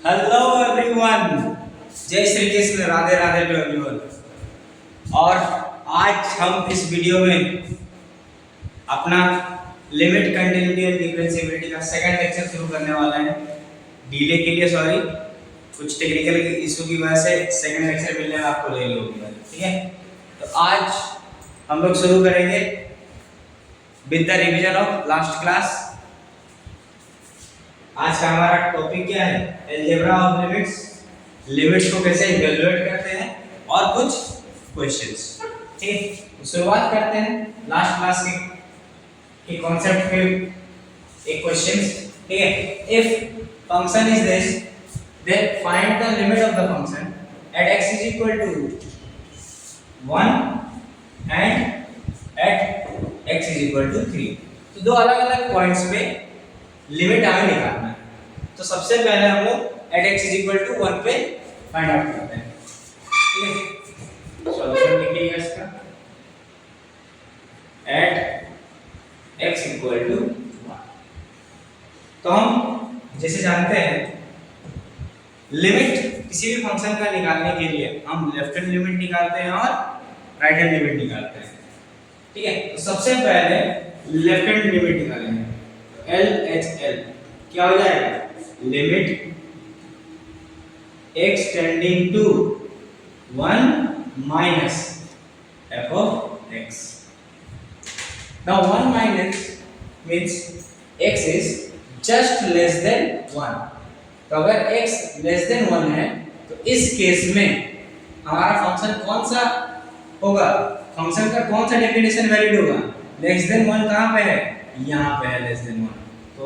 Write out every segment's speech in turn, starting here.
Hello everyone, जय Shri Krishna, Radhe Radhe to everyone. और आज हम इस वीडियो में अपना लिमिट कंटिन्यूटी एंड डिफरेंशिएबिलिटी का सेकंड लेक्चर शुरू करने वाले हैं। डिले के लिए सॉरी, कुछ टेक्निकल इशू की वजह से सेकंड लेक्चर मिलने में आपको लेट होगी, ठीक है। तो आज हम लोग शुरू करेंगे with the revision of last class. आज का हमारा टॉपिक क्या है? अलजेब्रा ऑफ लिमिट्स, लिमिट्स को कैसे इवैल्यूएट करते हैं और कुछ क्वेश्चंस, ठीक है। तो शुरुआत करते हैं लास्ट क्लास के कॉन्सेप्ट के एक क्वेश्चंस, ठीक है। If function is this, then find the limit of the function at x is equal to 1 and at x is equal to 3। तो दो अलग-अलग पॉइंट्स पे लिमिट हमें निकालना है। तो सबसे पहले हम लोग at x is equal to 1 पे फाइंड आउट करते हैं, ठीक है। सॉल्यूशन लिखिएगा इसका, एट x इक्वल टू 1। तो हम जैसे जानते हैं लिमिट किसी भी फंक्शन का निकालने के लिए हम लेफ्ट हैंड लिमिट निकालते हैं और राइट हैंड लिमिट निकालते हैं, ठीक है। तो सबसे पहले लेफ्ट हैंड लिमिट निकालेंगे। LHL क्या हो जाएगा? Limit x tending to 1 minus f of x। Now 1 minus means x is just less than 1। तो अगर x less than 1 है तो इस केस में हमारा फंक्शन कौन सा होगा? फंक्शन का कौन सा डेफिनेशन वैलिड होगा? लेस देन 1 कहाँ पे है? यहाँ पे है लेस देन 1। तो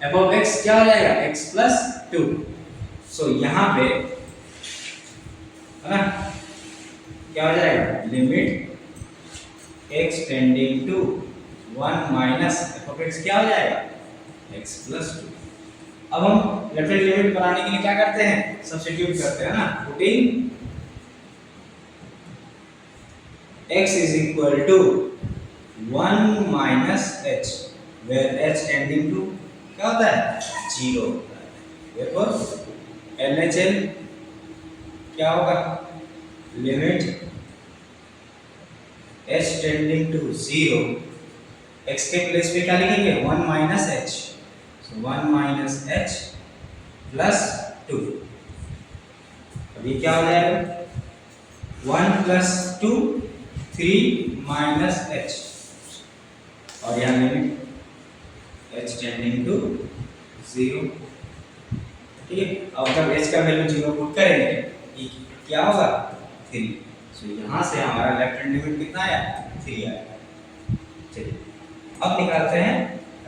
f of x क्या हो जाएगा? x plus 2। सो यहाँ पे है ना, क्या हो जाएगा? Limit x tending to 1 minus f of x क्या हो जाएगा? x plus 2। अब हम लेफ्ट हैंड लिमिट बनाने के लिए क्या करते हैं? सब्स्टिट्यूट करते हैं ना, putting x is equal to 1 minus h, where h tending to क्या होता है? 0 होता है। देखो LHL क्या होगा? Limit h tending to 0, x के प्लेस पे क्या लिखेंगे? 1 minus h, so 1 minus h plus 2। अब ये क्या हो जाएगा? 1 plus 2 3 minus h, और यहाँ लिमिट h टेंडिंग टू 0, ठीक है। अब जब h का वैल्यू 0 पुट करेंगे ये क्या होगा? 3। सो यहाँ से हमारा लेफ्ट हैंड लिमिट कितना आया? 3 आया। चलिए अब निकालते हैं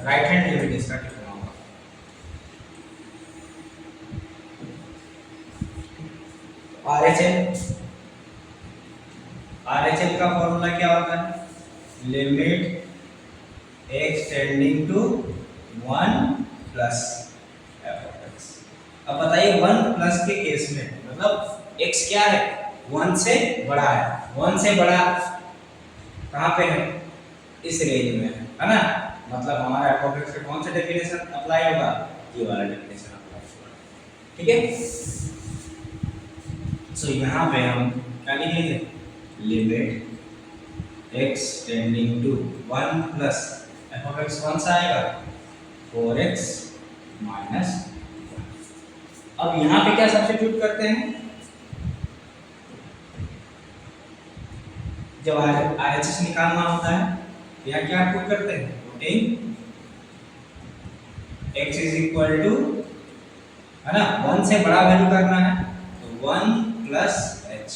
राइट हैंड लिमिट, इसका कितना होगा? RHL का फॉर्मूला क्या होता है? Limit x tending to 1 plus f of x। अब बताइए 1 प्लस के केस में मतलब x क्या है? 1 से बड़ा है। 1 से बड़ा कहाँ पे है? इस रेंज में है ना। मतलब हमारा f of x पे कौन सा डेफिनेशन अप्लाई होगा? ये वाला डेफिनेशन अप्लाई होगा, ठीक है। सो यहाँ पे हम क्या लिखेंगे? Limit x tending to 1 plus f of x कौन सा आएगा? 4x minus 1। अब यहाँ पे क्या सब्स्टिट्यूट करते हैं? जब RHS निकालना होता है तो यहाँ क्या पुट करते हैं? Putting x is equal to, है ना, 1 से बड़ा वैल्यू करना है तो 1 प्लस h,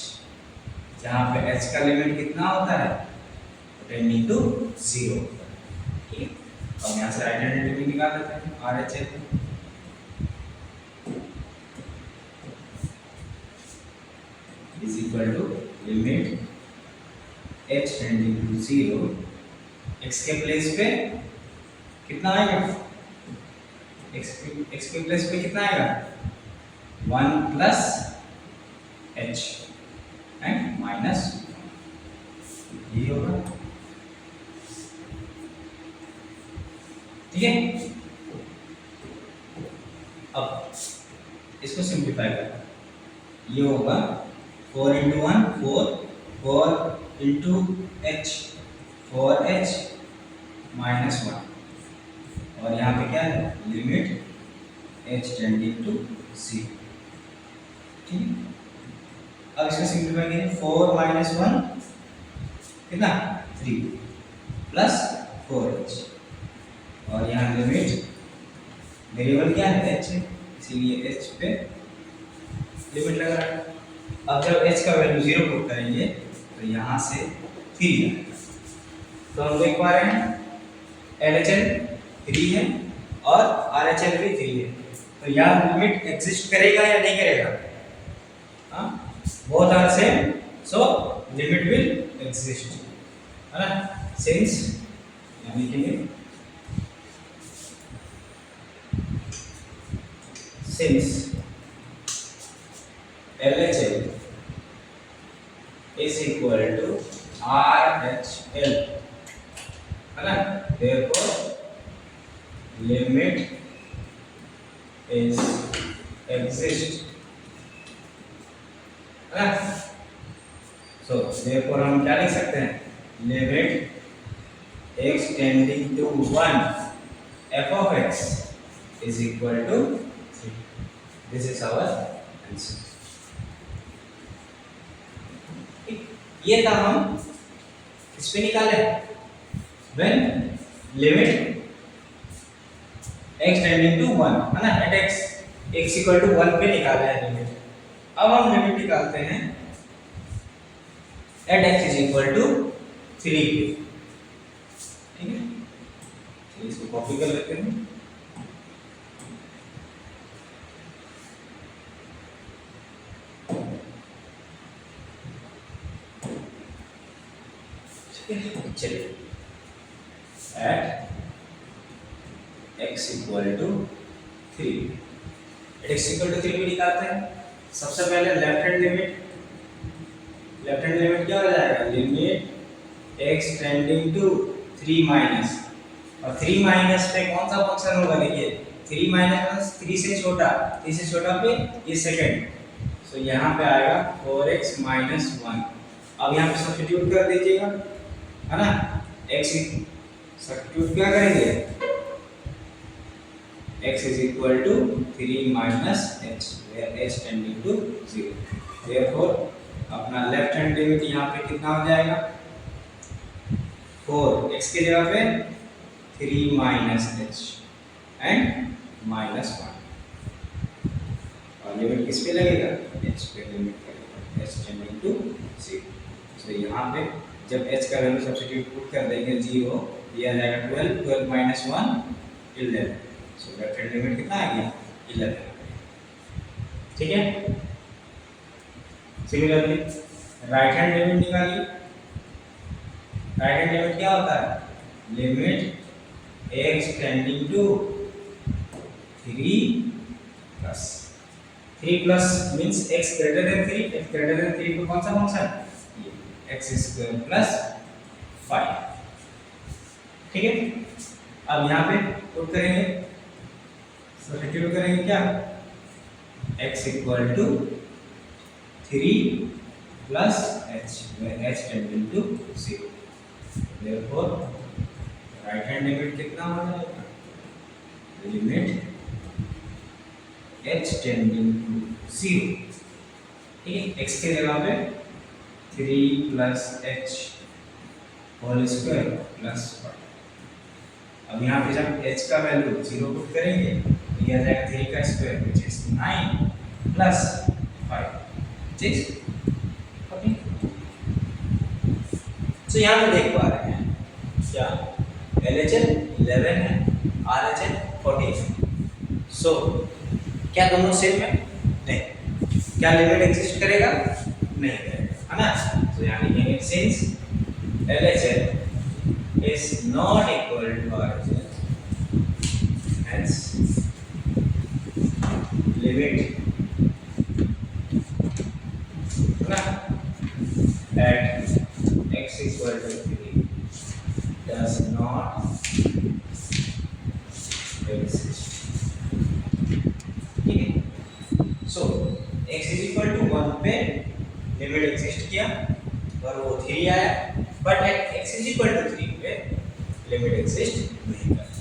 जहाँ पे h का लिमिट कितना होता है? टेंडिंग टू 0, ठीक है। अब यहाँ से राइट हैंड लिमिट निकाल लेते हैं RHL is equal to limit h tending to 0, x के प्लेस पे कितना आएगा? x के प्लेस पे कितना आएगा? 1 प्लस h एंड माइनस, ये होगा, ठीक है। अब इसको सिंप्लीफाई करना, ये होगा 4 into 1 4, 4 into h 4h minus 1, और यहाँ पे क्या है लिमिट h टेंडिंग टू 0। ठीक है, अब इसको सिंप्लीफाई करें, 4 माइनस 1 कितना 3 प्लस 4h, और यहाँ लिमिट वेरिएबल क्या है h है, इसीलिए h पे लिमिट लगा रहा है। अब जब h का वैल्यू 0 पुट करेंगे तो यहाँ से 3 आएगा, तो हम देख पा रहे हैं LHL 3 है और RHL भी 3 है, तो यहाँ लिमिट एग्जिस्ट करेगा या नहीं करेगा, both are same, so limit will exist, है ना, सिंस यानी कि since LHL is equal to RHL, है ना, therefore limit is exist, है ना, so therefore हम क्या लिख सकते हैं, limit x tending to 1 f of x is equal to 3. This is our answer. ये था हम इस पे निकाले when limit x tending to 1, है ना, at x इक्वल टू 1 पे निकाला है लिमिट। अब हम लिमिट निकालते हैं at x is equal to 3 पे, ठीक है, तो इसको कॉपी कर लेते हैं। चलिए at x equal to 3, at x equal to 3 भी निकालते हैं। सबसे पहले लेफ्ट हैंड लिमिट क्या हो जाएगा, limit x tending to 3 minus, और 3 माइनस पे कौन सा फंक्शन होगा, देखिए 3 माइनस 3 से छोटा पे ये सेकंड, सो यहाँ पे आएगा 4x माइनस 1। अब यहाँ पे सब्स्टिट्यूट कर दीजिएगा, है ना, x सब्स्टिट्यूट क्या करेंगे, x is equal to 3 minus h, where h tending to 0, therefore अपना लेफ्ट हैंड लिमिट यहाँ पे कितना हो जाएगा, 4, x की जगह पे 3 माइनस h एंड माइनस 1, और लिमिट किस पे लगेगा, h पे लिमिट लगेगा, h टेंडिंग टू 0। तो यहाँ पे जब h का वैल्यू सब्स्टिट्यूट पुट कर देंगे 0, दिया जाएगा 12 minus 1 11, so left hand limit कितना आ गया 11, ठीक है। सिमिलरली राइट हैंड लिमिट निकालिए, राइट हैंड लिमिट क्या होता है, limit x tending to 3 plus means x greater than 3, x greater than 3 को कौन सा फंक्शन, x स्क्वायर प्लस 5, ठीक है। अब यहाँ पे पुट करेंगे, सब्स्टिट्यूट करेंगे क्या, x equal to 3 plus h, h tending to 0, therefore right hand limit कितना हो जाएगा, लिमिट h टेंडिंग टू 0, ठीक है, x के जगह पे 3 plus h whole square plus 5। अब यहाँ पे जब h का वैल्यू 0 पुट करेंगे तो यह आ जाएगा 3 का स्क्वायर विच इज 9 प्लस 5, ठीक, ओके। तो यहाँ पे देख पा रहे हैं क्या LHL 11 है, RHL 14 है, सो क्या दोनों सेम है, नहीं, क्या लिमिट एग्जिस्ट करेगा, नहीं करेगा, है ना, तो यहाँ लिखेंगे since LHL is not equal to RHL, hence limit at x equal to 3 does not exist, ठीक है। So x is equal to 1 पे लिमिट एग्जिस्ट किया और वो 3 आया, but at x is equal to 3 पे लिमिट एग्जिस्ट नहीं करता।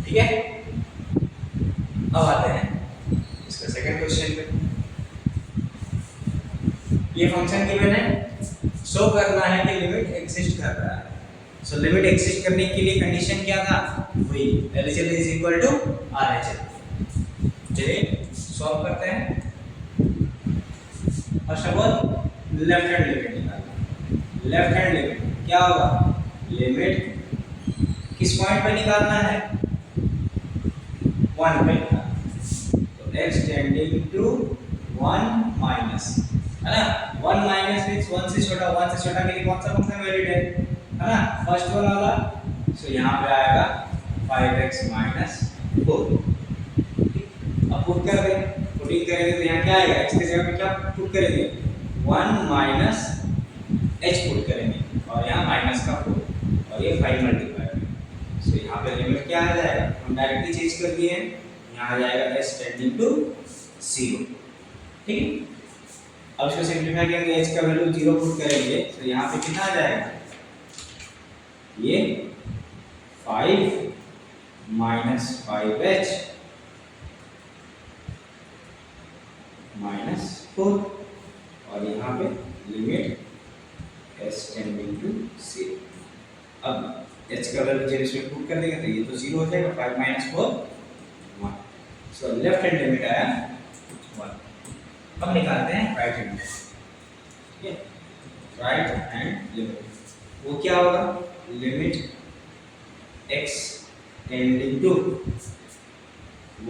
ठीक है, अब आते हैं इसका सेकंड क्वेश्चन पे। ये फंक्शन गिवन है, शो करना है कि लिमिट एग्जिस्ट कर रहा है। सो लिमिट एग्जिस्ट करने के लिए कंडीशन क्या था, वही LHL is equal to RHL। चलिए सॉल्व करते हैं। First of all left hand limit निकालना। लेफ्ट हैंड लिमिट क्या होगा, लिमिट किस पॉइंट पे निकालना है, 1 पे निकालना। तो x टेंडिंग टू 1 माइनस, है ना। 1 माइनस मींस 1 से छोटा, 1 से छोटा के लिए कौन सा फंक्शन वैलिड है ना, फर्स्ट वाला। सो यहाँ पे आएगा 5x माइनस 4। अब पुट कर दें, पुटिंग करेंगे तो यहाँ क्या आएगा, x की जगह पे क्या पुट करेंगे, 1 माइनस h पुट करेंगे और यहाँ माइनस का 4 और ये 5 मल्टीप्लाई। सो यहाँ पे लिमिट क्या आ जाएगा, हम डायरेक्टली चेंज कर दिए हैं, यहाँ आ जाएगा s टेंडिंग टू 0। ठीक है, अब इसको सिंपलीफाई करेंगे, h का वैल्यू 0 पुट करेंगे तो यहाँ पे कितना आ जाएगा, ये 5 माइनस 5h माइनस 4 और यहाँ पे लिमिट s टेंडिंग टू 0। अब h का वैल्यू जब इसमें पुट कर देंगे तो ये तो 0 हो जाएगा, 5 माइनस 4 1। सो लेफ्ट हैंड लिमिट आया 1। अब निकालते हैं राइट हैंड। ठीक है, राइट हैंड लिमिट वो क्या होगा, limit x tending to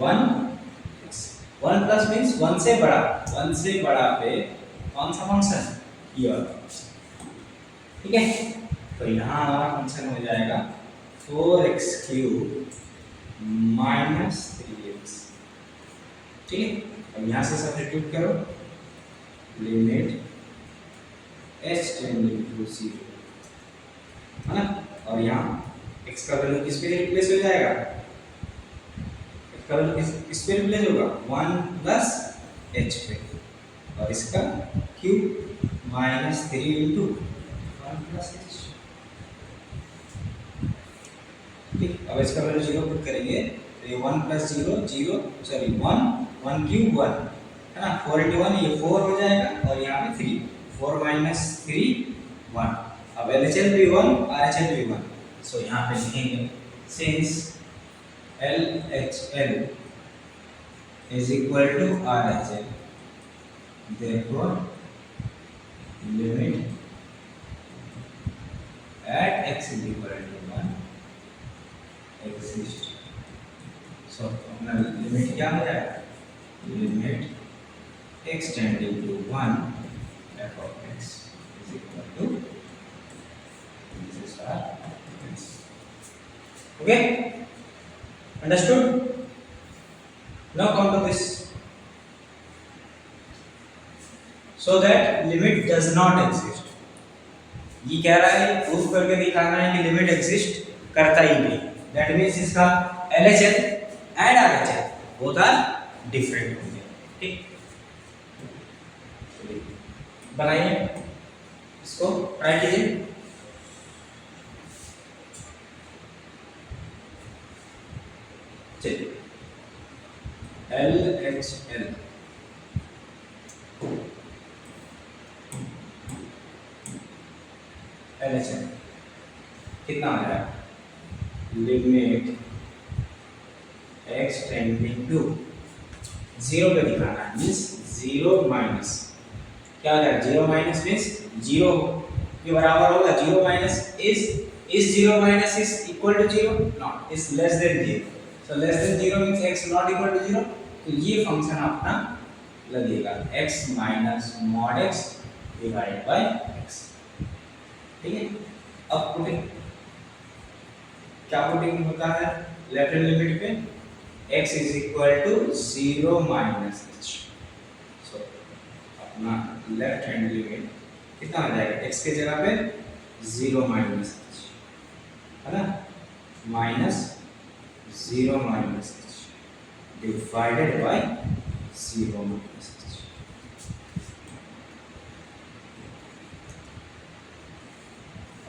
1 1 plus means 1 से बड़ा, 1 से बड़ा पे कौन सा फंक्शन, ये वाला फंक्शन। ठीक है, तो यहाँ हमारा फंक्शन हो जाएगा 4x क्यूब माइनस 3x। ठीक है, अब यहाँ से सब्स्टिट्यूट करो, लिमिट h टेंडिंग टू 0, है ना। और यहाँ x का वैल्यू किस पे रिप्लेस हो जाएगा, कल किस पे रिप्लेस होगा, 1 प्लस h पे, और इसका cube minus 3 into 1 plus h। ठीक, अब इसका वैल्यू 0 पुट करेंगे तो ये 1 प्लस 0 0, सॉरी 1 क्यूब 1, है ना, 4 इंटू 1 ये 4 हो जाएगा और यहाँ पे 3, 4 माइनस 3 1। अब LHL भी 1 RHL भी 1। सो यहाँ पे लिखेंगे since LHL is equal to RHL, therefore limit at x is equal to 1 exists। So अपना लिमिट क्या हो जाएगा, limit x tending to 1 f of x is equal to this is our x। Okay, understood? Now come to this, so that limit does not exist। ये कह रहा है proof करके दिखाना है कि लिमिट एग्जिस्ट करता ही नहीं। दैट मींस इसका LHL and RHL both are different होंगे। ठीक, बनाइए इसको, ट्राई कीजिए। चलिए LHL LHL कितना आ रहा है, लिमिट x टेंडिंग टू 0 पे दिखाना है, मींस 0 माइनस क्या हो जाएगा, 0 माइनस मींस 0 के बराबर होगा, 0 minus is 0 minus is equal to 0, no, is less than 0। so less than 0 means x not equal to 0, तो ये फंक्शन अपना लगेगा x minus mod x divided by x। ठीक है, अब पुटिंग क्या पुटिंग होता है, लेफ्ट हैंड लिमिट पे x is equal to 0 minus h। so अपना लेफ्ट हैंड लिमिट कितना आ जाएगा, x के जगह पे 0 minus h, है ना, minus 0 minus h divided by 0 minus h।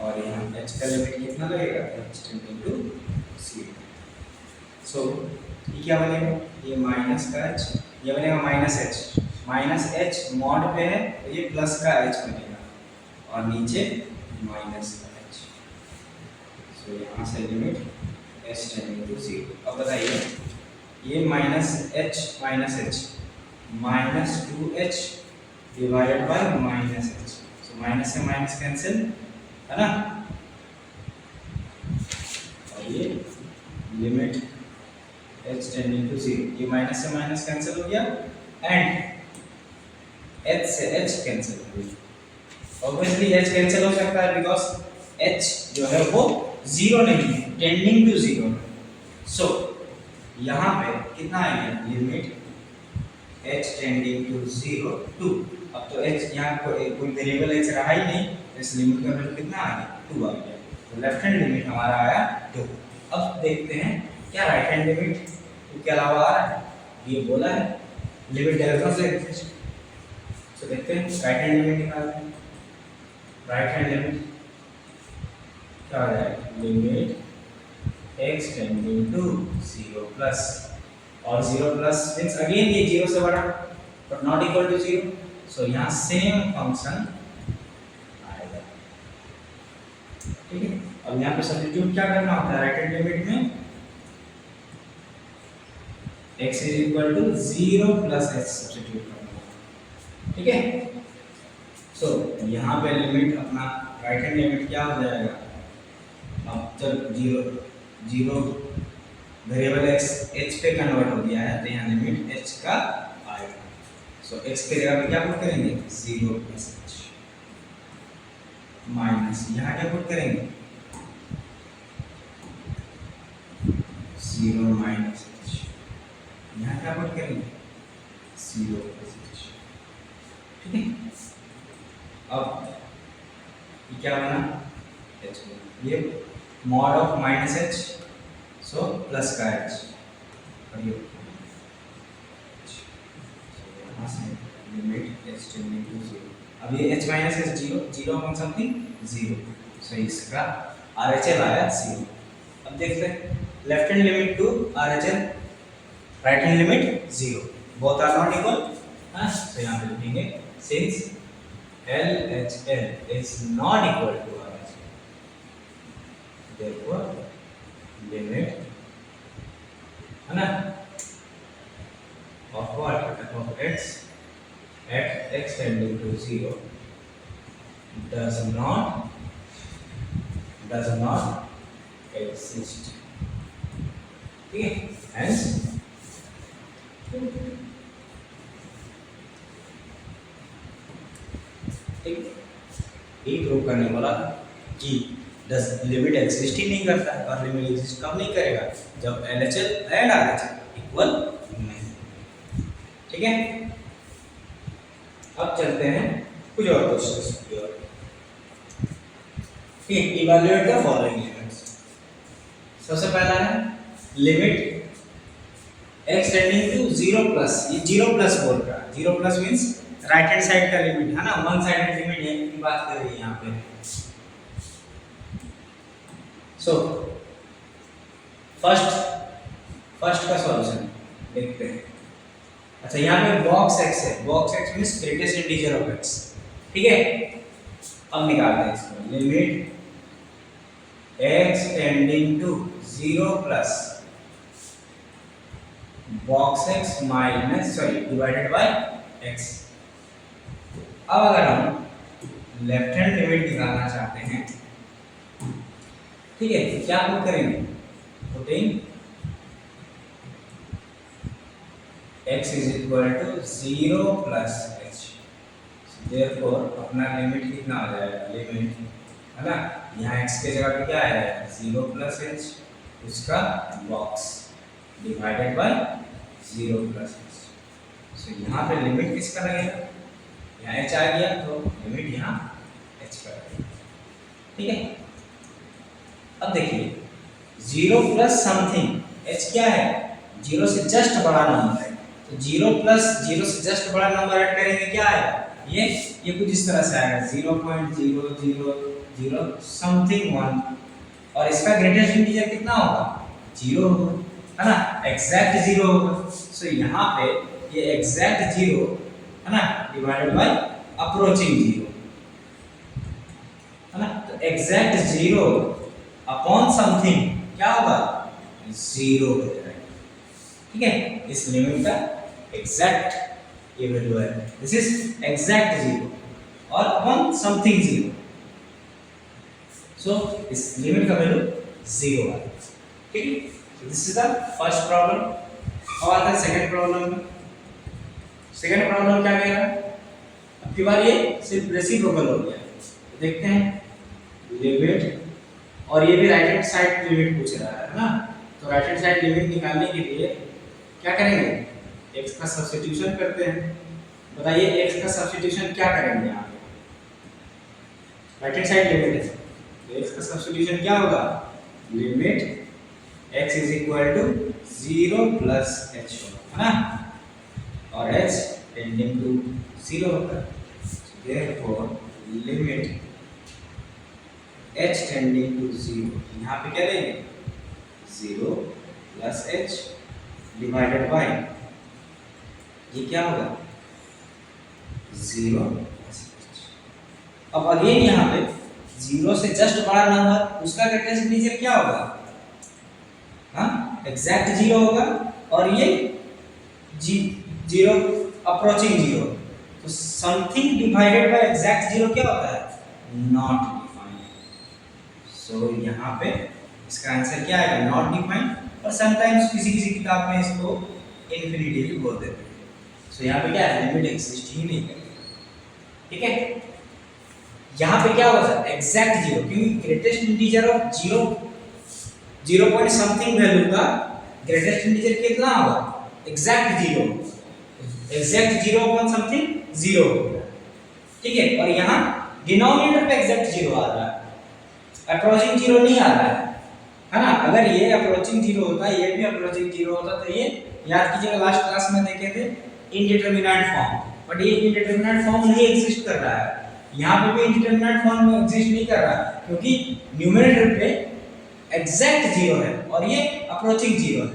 और यहाँ h का लिमिट कितना लगेगा, h टेंडिंग टू 0। सो ये क्या बनेगा, ये माइनस का h, ये बनेगा माइनस h मॉड पे है तो ये प्लस का h बनेगा और नीचे माइनस का h। सो यहाँ से लिमिट h टेंडिंग टू 0। अब बताइए ये minus h minus 2h divided by minus h। So minus से माइनस कैंसिल है ना, और ये लिमिट h टेंडिंग टू 0, ये माइनस से माइनस कैंसिल हो गया एंड h से h कैंसिल हो गया। ऑब्वियसली h कैंसिल हो सकता है बिकॉज h जो है वो 0 नहीं है, टेंडिंग टू 0 है। सो यहाँ पे कितना आएगा, लिमिट h टेंडिंग टू 0 2। अब तो h यहाँ कोई वेरिएबल h रहा ही नहीं, इस लिमिट का वैल्यू कितना आ गया, 2 आ गया। तो लेफ्ट हैंड लिमिट हमारा आया 2। अब देखते हैं क्या राइट हैंड लिमिट के अलावा आ रहा है, ये बोला है लिमिट डायरेक्शन से एग्जिस्ट। तो देखते हैं राइट हैंड लिमिट निकालते हैं। राइट हैंड लिमिट क्या आ जाएगा, limit x tending to 0 plus, और 0 प्लस मींस अगेन ये 0 से बड़ा but not equal to 0। So यहाँ सेम फंक्शन आएगा, ठीक है। अब यहाँ पे सब्स्टिट्यूट क्या करना होता है, राइट हैंड लिमिट में x is equal to 0 plus h substitute करना है, ठीक है। सो यहाँ पे लिमिट अपना राइट हैंड लिमिट क्या हो जाएगा, अब जब 0 वेरिएबल x h पे कन्वर्ट हो गया है तो यहाँ लिमिट h का आएगा। सो x के जगह पे क्या पुट करेंगे, 0 प्लस h माइनस, यहाँ क्या पुट करेंगे, 0 माइनस h, यहाँ क्या पुट करेंगे, 0 प्लस h, ठीक है। अब ये क्या बना, h बना, ये mod of minus h, so plus का h, और ये यहाँ से लिमिट h टेंडिंग टू 0। अब ये h minus h 0 upon something 0, so इसका RHL आया 0। अब देखते हैं left hand limit to RHL, right hand limit 0, both are not equal, हाँ। तो यहाँ पे लिखेंगे since LHL is not equal to RHL, therefore limit है ना of what, f of x at x tending to 0 does not exist, ठीक है। hence ठीक, ये प्रूव करने वाला कि दस लिमिट एग्जिस्ट ही नहीं करता है, और लिमिट एग्जिस्ट कब नहीं करेगा, जब LHL एंड RHL इक्वल नहीं, ठीक है। अब चलते हैं कुछ और क्वेश्चंस की ओर, ठीक। Evaluate the following limits. सबसे पहला है limit x tending to 0 plus, ये 0 प्लस बोल रहा है, 0 plus means right hand side का लिमिट है ना, वन साइडेड लिमिट है की बात कर रही है यहाँ पे। सो फर्स्ट का सॉल्यूशन देखते हैं। अच्छा यहाँ पे बॉक्स x है, box x means greatest integer of x, ठीक है। अब निकालते हैं इसको, limit x tending to 0 plus box x minus divided by x। अब अगर हम लेफ्ट हैंड लिमिट निकालना चाहते हैं, ठीक है, तो क्या पुट करेंगे, putting x is equal to 0 plus h, therefore अपना लिमिट कितना आ जाएगा, लिमिट है ना, यहाँ x के जगह पे क्या आएगा, 0 प्लस h, उसका box divided by 0 plus h। सो यहाँ पे लिमिट किसका लगेगा, यहाँ h आ गया तो लिमिट यहाँ h का लगेगा, ठीक है। अब देखिए 0 प्लस समथिंग, h क्या है, 0 से जस्ट बड़ा नंबर है, तो 0 प्लस 0 से जस्ट बड़ा नंबर ऐड करेंगे क्या आएगा, ये कुछ इस तरह से आएगा 0.000 समथिंग 1, और इसका ग्रेटेस्ट इंटीजर कितना होगा, 0 होगा, है ना, एग्जैक्ट 0 होगा। सो यहाँ पे ये एग्जैक्ट 0 है ना डिवाइडेड बाय अप्रोचिंग 0, है ना, तो एग्जैक्ट 0 अपॉन समथिंग क्या होगा, 0 हो जाएगा। ठीक है, इस लिमिट का एग्जैक्ट ये वैल्यू है, दिस इज एग्जैक्ट 0 और अपॉन समथिंग 0, सो इस लिमिट का वैल्यू 0 है। ठीक है, this is the first problem. अब आता है सेकंड प्रॉब्लम। सेकंड प्रॉब्लम क्या कह रहा है, अब की बार ये सिर्फ रेसिप्रोकल हो गया, देखते हैं लिमिट, और ये भी राइट हैंड साइड लिमिट पूछ रहा है ना, तो राइट हैंड साइड लिमिट निकालने के लिए क्या करेंगे, x का सब्स्टिट्यूशन करते हैं। बताइए x का सब्स्टिट्यूशन क्या करेंगे यहाँ पे, राइट हैंड साइड लिमिट है, तो x का सब्स्टिट्यूशन क्या होगा, limit x is equal to 0 plus h होगा, है ना, और h टेंडिंग टू 0 होता है, therefore limit h tending to 0, यहाँ पे क्या लेंगे 0 प्लस h डिवाइडेड बाय ये क्या होगा 0 प्लस h। अब अगेन यहाँ पे 0 से जस्ट बड़ा नंबर उसका ग्रेटेस्ट इंटीजर क्या होगा, हाँ एग्जैक्ट 0 होगा, और ये 0 अप्रोचिंग 0, तो समथिंग डिवाइडेड बाय एग्जैक्ट 0 क्या होता है, नॉट डिफाइंड। सो यहाँ पे इसका आंसर क्या आएगा, नॉट डिफाइंड, और समटाइम्स किसी किसी किताब में इसको इनफिनिटी भी बोल देते हैं। सो यहाँ पे क्या है, लिमिट एग्जिस्ट ही नहीं करेगा। ठीक है, यहाँ पे क्या होगा सर, एग्जैक्ट 0, क्योंकि greatest integer of 0 point something value का ग्रेटेस्ट इंटीजर कितना होगा, एग्जैक्ट 0, एग्जैक्ट 0 अपॉन समथिंग 0 होगा। ठीक है, और यहाँ डिनोमिनेटर पे एग्जैक्ट 0 आ रहा है, अप्रोचिंग 0 नहीं आ रहा है ना। अगर ये अप्रोचिंग 0 होता, ये भी अप्रोचिंग 0 होता, तो ये याद कीजिएगा लास्ट क्लास में देखे थे इनडिटरमिनेट फॉर्म, बट ये इनडिटरमिनेट फॉर्म नहीं एग्जिस्ट कर रहा है, यहाँ पे भी इनडिटरमिनेट फॉर्म में एग्जिस्ट नहीं कर रहा, क्योंकि न्यूमरेटर पे एग्जैक्ट 0 है और ये अप्रोचिंग 0 है।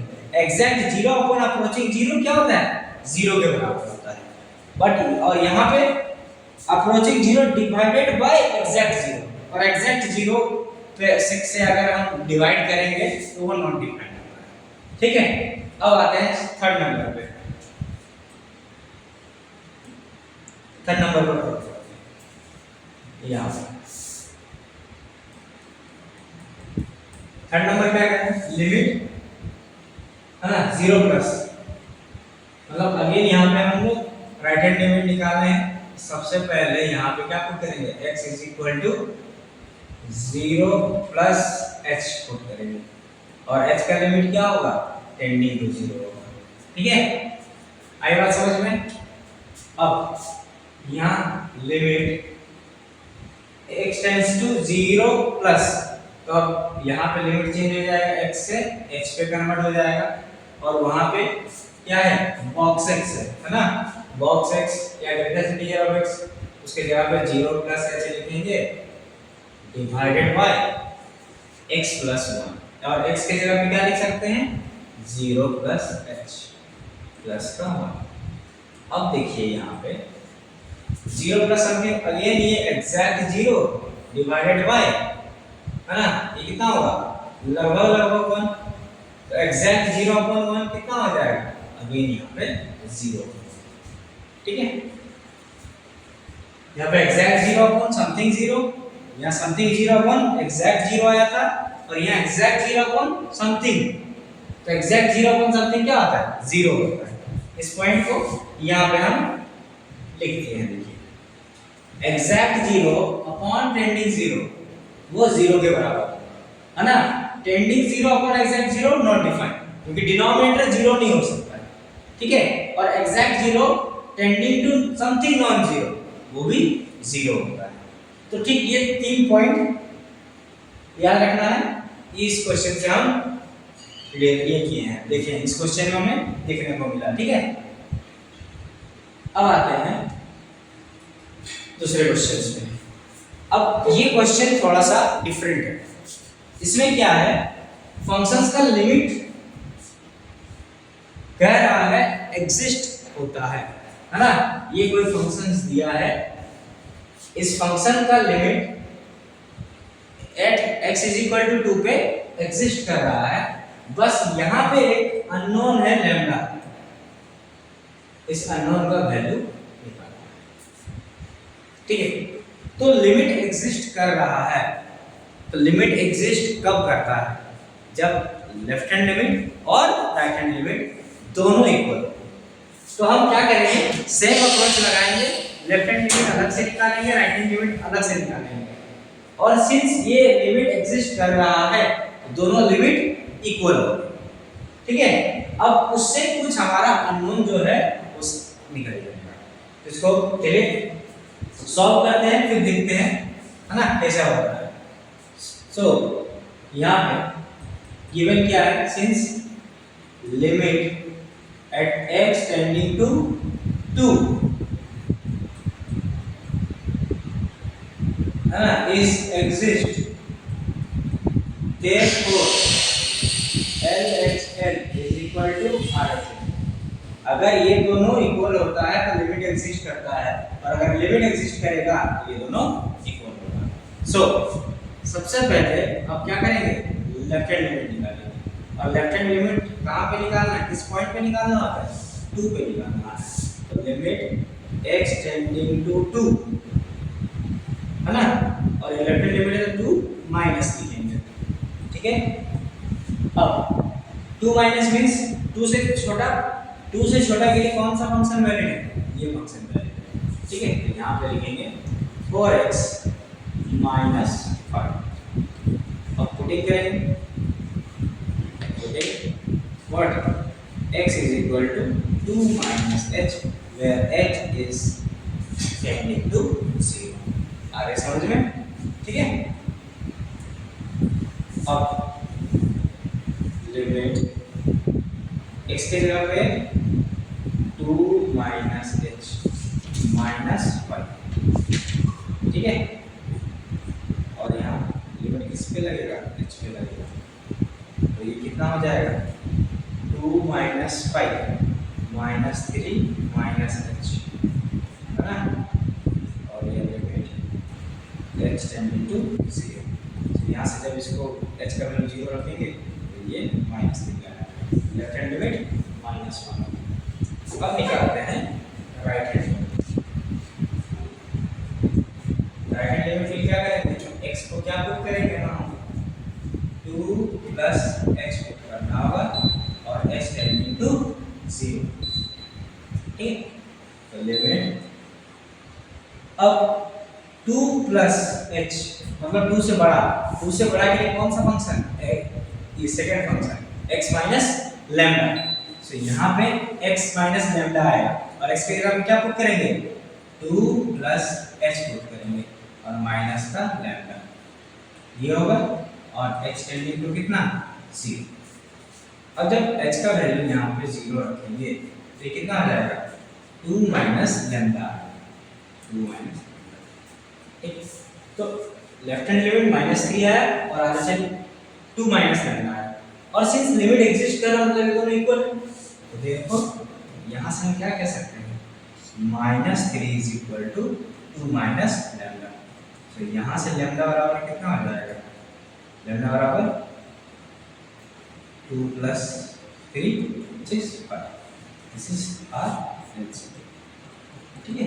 एग्जैक्ट 0 अपॉन अप्रोचिंग 0 क्या होता है, 0 के बराबर होता है, बट और यहाँ पे अप्रोचिंग 0 डिवाइडेड बाय एग्जैक्ट 0, और एग्जैक्ट 0 पे 6 से अगर हम डिवाइड करेंगे तो वो नॉट डिफाइंड होगा। ठीक है, अब आते हैं थर्ड नंबर पे। थर्ड नंबर पर यहाँ थर्ड नंबर क्या है, लिमिट है ना 0 प्लस, मतलब अगेन यहाँ पे हम लोग राइट हैंड लिमिट निकालने हैं। सबसे पहले यहाँ पे क्या पुट करेंगे, x is equal to 0 plus h put करेंगे, और h का लिमिट क्या होगा, टेंडिंग टू 0 होगा। ठीक है, आई बात समझ में। अब यहाँ limit x tends to 0 plus, तो अब यहाँ पे लिमिट चेंज हो जाएगा, x से h पे कन्वर्ट हो जाएगा, और वहां पे क्या है, बॉक्स x है ना, बॉक्स x या ग्रेटेस्ट इंटीजर ऑफ x, उसके जगह पे 0 प्लस h लिखेंगे डिवाइडेड बाय x प्लस 1, और x के जगह पे क्या लिख सकते हैं, 0 प्लस h प्लस का 1। अब देखिए यहाँ पे 0 प्लस अगेन ये एग्जैक्ट 0 डिवाइडेड बाय, है ना, ये कितना होगा, लगभग 1, तो एग्जैक्ट 0 अपॉन 1 कितना हो जाएगा, अगेन यहाँ पे 0। ठीक है, यहाँ पे एग्जैक्ट 0 अपॉन समथिंग 0, यहाँ समथिंग 0 अपॉन एग्जैक्ट 0 आया था, और यहाँ एग्जैक्ट 0 अपॉन समथिंग, तो एग्जैक्ट 0 अपॉन समथिंग क्या होता है, 0 होता है। इस पॉइंट को यहाँ पे हम लिखते हैं, देखिए एग्जैक्ट 0 अपॉन टेंडिंग 0 वो 0 के बराबर है ना, tending 0 upon exact 0 not defined, क्योंकि डिनोमिनेटर 0 नहीं हो सकता है। ठीक है, और exact 0 tending to something non 0 वो भी 0 होता है। तो ठीक ये 3 पॉइंट याद रखना है, इस क्वेश्चन से हम ये किए हैं। देखिए इस क्वेश्चन में हमें देखने को मिला। ठीक है, अब आते हैं दूसरे क्वेश्चन में। अब ये क्वेश्चन थोड़ा सा डिफरेंट है। इसमें क्या है, फंक्शंस का लिमिट कह रहा है एग्जिस्ट होता है ना। ये कोई फंक्शंस दिया है, इस फंक्शन का limit at x is equal to 2 पे एग्जिस्ट कर रहा है। बस यहाँ पे एक अननोन है लैम्डा, इस अननोन का वैल्यू निकालना है। ठीक है, तो लिमिट एग्जिस्ट कर रहा है। तो लिमिट एग्जिस्ट कब करता है, जब लेफ्ट हैंड लिमिट और राइट हैंड लिमिट दोनों इक्वल हो। तो हम क्या करेंगे, सेम अप्रोच लगाएंगे, लेफ्ट हैंड लिमिट अलग से निकालेंगे, राइट हैंड लिमिट अलग से निकालेंगे। और सिंस ये लिमिट एग्जिस्ट कर रहा है तो दोनों लिमिट इक्वल हो गए। ठीक है, अब उससे कुछ हमारा अननोन जो है उस निकल जाएगा। तो इसको चलिए सॉल्व करते हैं, फिर देखते हैं है ना कैसा होता है। सो यहाँ पे गिवन क्या है, since limit at x tending to 2 है ना is exist, therefore LHL is equal to RHL। अगर ये दोनों इक्वल होता है तो लिमिट एग्जिस्ट करता है, और अगर लिमिट एग्जिस्ट करेगा तो ये दोनों इक्वल होगा। सो सबसे पहले अब क्या करेंगे, लेफ्ट हैंड लिमिट निकालेंगे। और लेफ्ट हैंड लिमिट कहाँ पे निकालना है, किस पॉइंट पे निकालना होता है, 2 पे निकालना है। तो लिमिट x टेंडिंग टू 2 है ना, और ये लेफ्ट हैंड लिमिट है तो 2 माइनस लिखेंगे। ठीक है, अब 2 माइनस मींस 2 से छोटा, 2 से छोटा के लिए कौन सा फंक्शन वैलिड है, ये फंक्शन वैलिड है। ठीक है, तो यहाँ पे लिखेंगे 4x माइनस 5। अब पुटिंग करेंगे, putting what x is equal to 2 minus h where h is tending to 0। आ रहे समझ में। ठीक है, अब लिमिट x के जगह पे 2 माइनस h माइनस 5। ठीक है, और यहाँ लिमिट किस पे लगेगा, h पे लगेगा। तो ये कितना हो जाएगा, 2 माइनस 5 माइनस 3 माइनस h है ना, और ये लिमिट h टेंडिंग टू 0। यहाँ से जब इसको h का वैल्यू 0 रखेंगे तो ये माइनस निकलेगा, लेफ्ट हैंड लिमिट -1। अब निकालते हैं right hand limit. Right hand limit फिर क्या करेंगे, x को क्या पुट करेंगे हम, 2 प्लस h पुट करना होगा और h टेंडिंग टू 0। ठीक, तो लिमिट अब 2 प्लस h मतलब 2 से बड़ा, 2 से बड़ा के लिए कौन सा फंक्शन है, ये second function x minus lambda. So यहाँ पे x माइनस लैम्डा आएगा और x की जगह पे क्या पुट करेंगे, 2 प्लस h पुट करेंगे और माइनस का लैम्डा ये होगा, और h टेंडिंग टू कितना 0। अब जब h का वैल्यू यहाँ पे 0 रखेंगे तो ये कितना आ जाएगा, 2 माइनस लैम्डा, 2 माइनस। ठीक, तो लेफ्ट हैंड लिमिट -3 है और RHL 2 माइनस लैम्डा है, और सिंस लिमिट एग्जिस्ट कर रहा है मतलब ये दोनों इक्वल है। तो देखो यहाँ से हम क्या कह सकते हैं, -3 is equal to 2 minus lambda. तो यहाँ से लैम्डा बराबर कितना हो जाएगा, लैम्डा बराबर 2 plus 3 which is 5। This is our answer. ठीक है,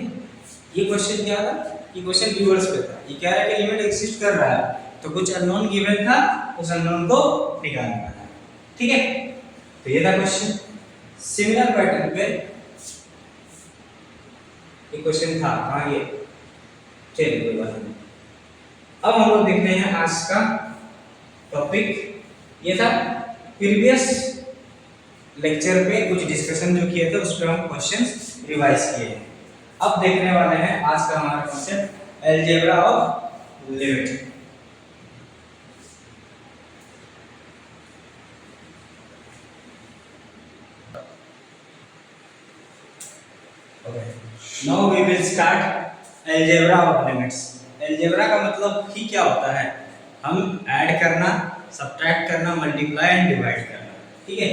ये क्वेश्चन क्या था, ये क्वेश्चन रिवर्स पे था। ये कह रहा है कि लिमिट एग्जिस्ट कर रहा है तो कुछ अननोन गिवन था, उस अननोन को निकालना है। ठीक है, तो ये था क्वेश्चन। सिमिलर पैटर्न पे ये क्वेश्चन था कहाँ, ये चलिए कोई बात नहीं। अब हम लोग देखते हैं आज का टॉपिक। ये था प्रीवियस लेक्चर पे कुछ डिस्कशन जो किए थे उस पर हम क्वेश्चंस रिवाइज किए हैं। अब देखने वाले हैं आज का हमारा concept algebra of limit. Okay. Now we will start algebra of limits. Algebra का मतलब ही क्या होता है? हम ऐड करना, सब्ट्रैक्ट करना, मल्टीप्लाई एंड डिवाइड करना. ठीक है.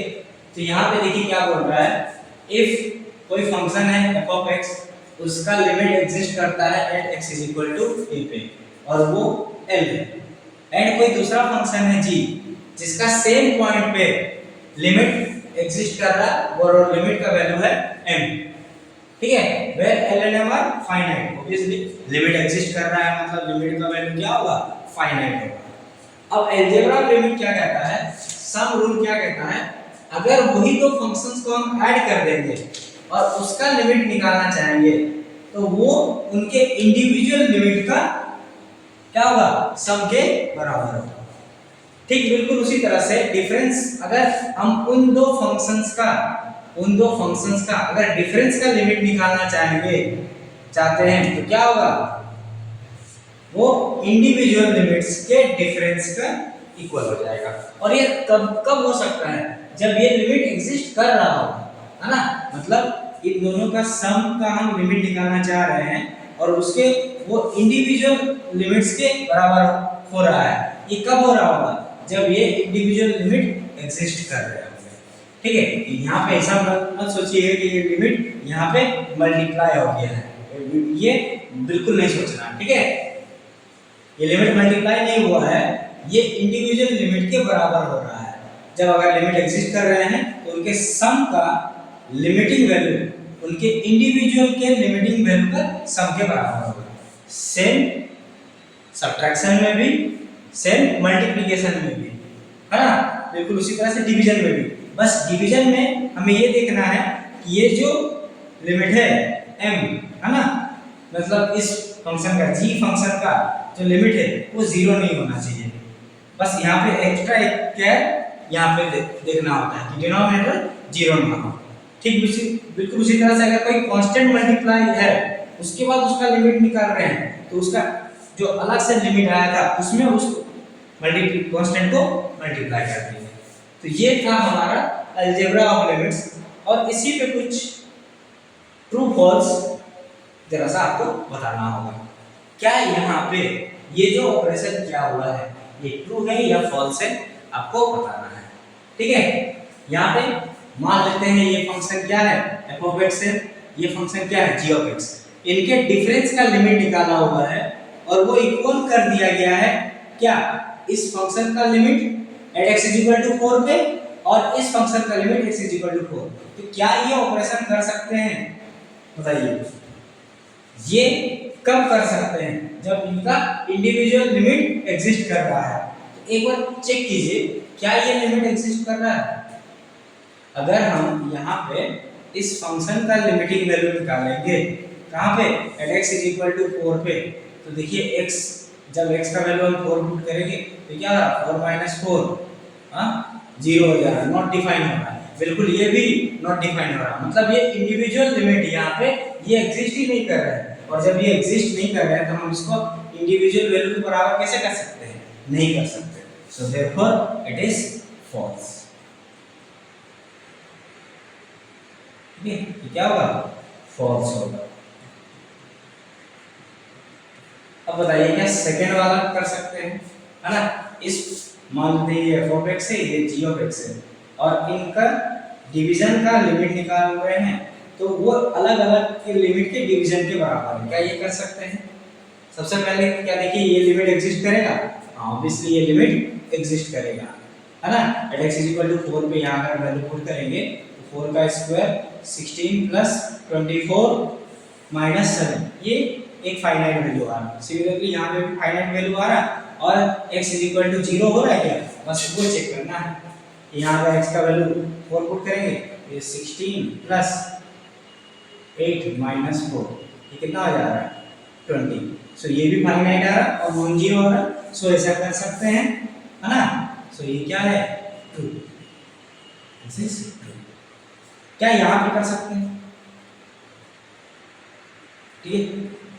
तो यहाँ पे देखिए क्या बोल रहा है. इफ कोई फंक्शन है f of x, उसका लिमिट एग्जिस्ट करता है at x is equal to a पे और वो l है. एंड कोई दूसरा फंक्शन है g जिसका सेम पॉइंट पे लिमिट एग्जिस्ट कर रहा है और लिमिट का वैल्यू है m. ठीक है. Where l and m are finite. Obviously limit exist कर रहा है मतलब लिमिट का वैल्यू क्या होगा? फाइनाइट होगा. अब अलजेब्रा लिमिट क्या कहता है? सम रूल क्या कहता है? अगर वही दो फंक्शंस को हम ऐड कर देंगे और उसका लिमिट निकालना चाहेंगे तो वो उनके इंडिविजुअल लिमिट का क्या होगा? सम के बराबर होगा. ठीक बिल्कुल उसी तरह से डिफरेंस, अगर हम उन दो फंक्शंस का अगर डिफरेंस का लिमिट निकालना चाहते हैं तो क्या होगा? वो इंडिविजुअल लिमिट्स के डिफरेंस का इक्वल हो जाएगा. और ये कब हो सकता है? जब ये लिमिट एग्जिस्ट कर रहा हो, है ना. मतलब इन दोनों का सम का हम लिमिट निकालना चाह रहे हैं और उसके वो इंडिविजुअल लिमिट्स के बराबर हो रहा है. ये कब हो रहा होगा? जब ये इंडिविजुअल लिमिट एग्जिस्ट कर रहे होंगे. ठीक है. यहाँ पे ऐसा मत सोचिए कि ये लिमिट यहाँ पे मल्टीप्लाई हो गया है. ये बिल्कुल नहीं सोचना. ठीक है. ये लिमिट मल्टीप्लाई नहीं हुआ है, ये इंडिविजुअल लिमिट के बराबर हो रहा है. जब अगर लिमिट एग्जिस्ट कर रहे हैं तो उनके सम का लिमिटिंग वैल्यू उनके इंडिविजुअल के लिमिटिंग वैल्यू का सम के बराबर होगा. सेम सब्ट्रैक्शन में भी, सेम मल्टीप्लिकेशन में भी, है ना. बिल्कुल उसी तरह से डिवीजन में भी. बस डिवीजन में हमें ये देखना है कि ये जो लिमिट है m, है ना, मतलब इस फंक्शन का g फंक्शन का जो लिमिट है वो जीरो नहीं होना चाहिए. बस यहाँ पे एक्स्ट्रा एक कैर यहाँ पे देखना होता है कि डिनोमिनेटर जीरो ना हो. ठीक बिल्कुल उसी तरह से अगर कोई कांस्टेंट मल्टीप्लाई है उसके बाद उसका लिमिट निकाल रहे हैं तो उसका जो अलग से लिमिट आया था उसमें उस कांस्टेंट को मल्टीप्लाई कर देंगे. तो ये था हमारा अलजेब्रा ऑफ लिमिट्स. और इसी पे कुछ ट्रू फॉल्स जरा सा आपको बताना होगा. क्या यहाँ पे ये जो ऑपरेशन क्या हुआ है ये ट्रू है या फॉल्स है आपको बताना है. ठीक है. यहाँ पे मान लेते हैं ये फंक्शन क्या है? f of x है. ये फंक्शन क्या है? g of x. इनके डिफरेंस का लिमिट निकाला हुआ है और वो इक्वल कर दिया गया है क्या? इस फंक्शन का लिमिट एट x = 4 पे और इस फंक्शन का लिमिट x = 4. तो क्या ये ऑपरेशन कर सकते हैं? बताइए. ये कब कर सकते हैं? जब इनका इंडिविजुअल लिमिट एग्जिस्ट कर रहा है. तो एक बार चेक कीजिए क्या ये लिमिट एग्जिस्ट कर रहा है. अगर हम यहाँ पे इस फंक्शन का लिमिटिंग वैल्यू निकालेंगे कहाँ पे? एट x = 4 पे. तो देखिए x, जब x का वैल्यू हम 4 पुट करेंगे तो क्या होगा? 4 - 4 0 हो जाएगा. नॉट डिफाइन हो रहा है. बिल्कुल ये भी नॉट डिफाइन हो रहा है. मतलब ये इंडिविजुअल लिमिट यहाँ पे ये एग्जिस्ट ही नहीं कर रहा है. और जब ये एग्जिस्ट नहीं कर रहे हैं तो हम इसको इंडिविजुअल वैल्यू के बराबर कैसे कर सकते हैं? नहीं कर सकते. So therefore it is false. ठीक है. क्या होगा? फॉल्स होगा. अब बताइए क्या सेकंड वाला कर सकते हैं? है ना. इस मान लेते हैं ये f of x है, ये g of x है और इनका डिवीजन का लिमिट निकाल रहे हैं तो वो अलग अलग के लिमिट के डिवीजन के बराबर है. क्या ये कर सकते हैं? सबसे पहले क्या देखिए ये लिमिट एग्जिस्ट करेगा. ऑब्वियसली ये लिमिट एग्जिस्ट करेगा, है ना. एट x = 4 पे यहाँ अगर वैल्यू पुट करेंगे तो 4 का स्क्वायर 16 + 24 - 7 ये एक फाइनाइट वैल्यू आ रहा है. सिमिलरली यहाँ पे भी फाइनाइट वैल्यू आ रहा है और x = 0 हो रहा है क्या? बस वो चेक करना है. यहाँ अगर x का वैल्यू 4 पुट करेंगे तो ये 16 + 8 - 4 ये कितना आ जा रहा है? 20. सो ये भी फाइनाइट आ रहा है और नॉन जीरो आ रहा है. सो ऐसा कर सकते हैं, है ना. सो ये क्या है? ट्रू. This is true. क्या यहाँ पे कर सकते हैं? ठीक है.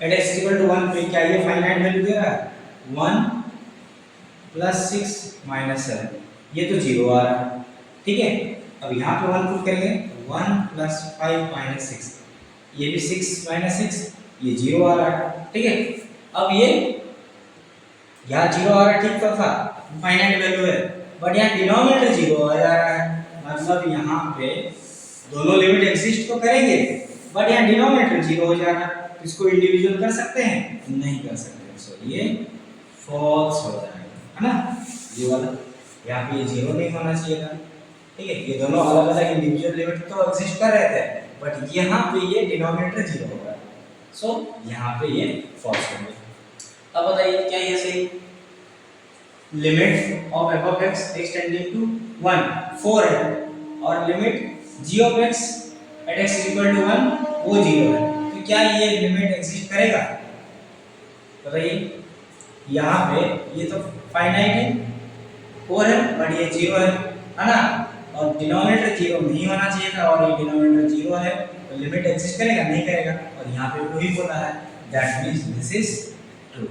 एट x = 1 पे क्या ये फाइनाइट वैल्यू दे रहा है? 1 + 6 - 7 ये तो 0 आ रहा है. ठीक है. अब यहाँ पे 1 पुट करेंगे 1 + 5 - 6 ये भी 6 माइनस 6, ये 0 आ रहा है, ठीक है। अब ये यहाँ 0 आ रहा है, ठीक तो था, फाइनाइट वैल्यू है, बट यहाँ डिनोमिनेटर 0 आ जा रहा है, मतलब यहाँ पे दोनों लिमिट एग्जिस्ट तो करेंगे, बट यहाँ डिनोमिनेटर 0 हो जा रहा है, तो इसको इंडिविजुअल कर सकते हैं? नहीं कर सकते, सो ये फॉल्स हो जाएगा, है ना, ये वाला। यहाँ पे ये 0 नहीं होना चाहिए था, ठीक है। ये दोनों अलग अलग इंडिविजुअल लिमिट तो एग्जिस्ट कर रहे थे, बट यहाँ पे ये डिनोमिनेटर 0 हो रहा है, सो यहाँ पे ये फॉल्स हो गया। अब बताइए क्या ये सही? Limit of f of x x tending to 1 4 है, और limit g of x at x equal to 1 वो 0 है, तो क्या ये लिमिट एग्जिस्ट करेगा? बताइए। यहाँ पे ये तो फाइनाइट है, 4 है, बट ये 0 है ना, और डिनोमिनेटर 0 नहीं होना चाहिए था, और ये डिनोमिनेटर 0 है, तो लिमिट एग्जिस्ट करेगा? नहीं करेगा, और यहाँ पे ट्रू ही बोला है, that means this is true.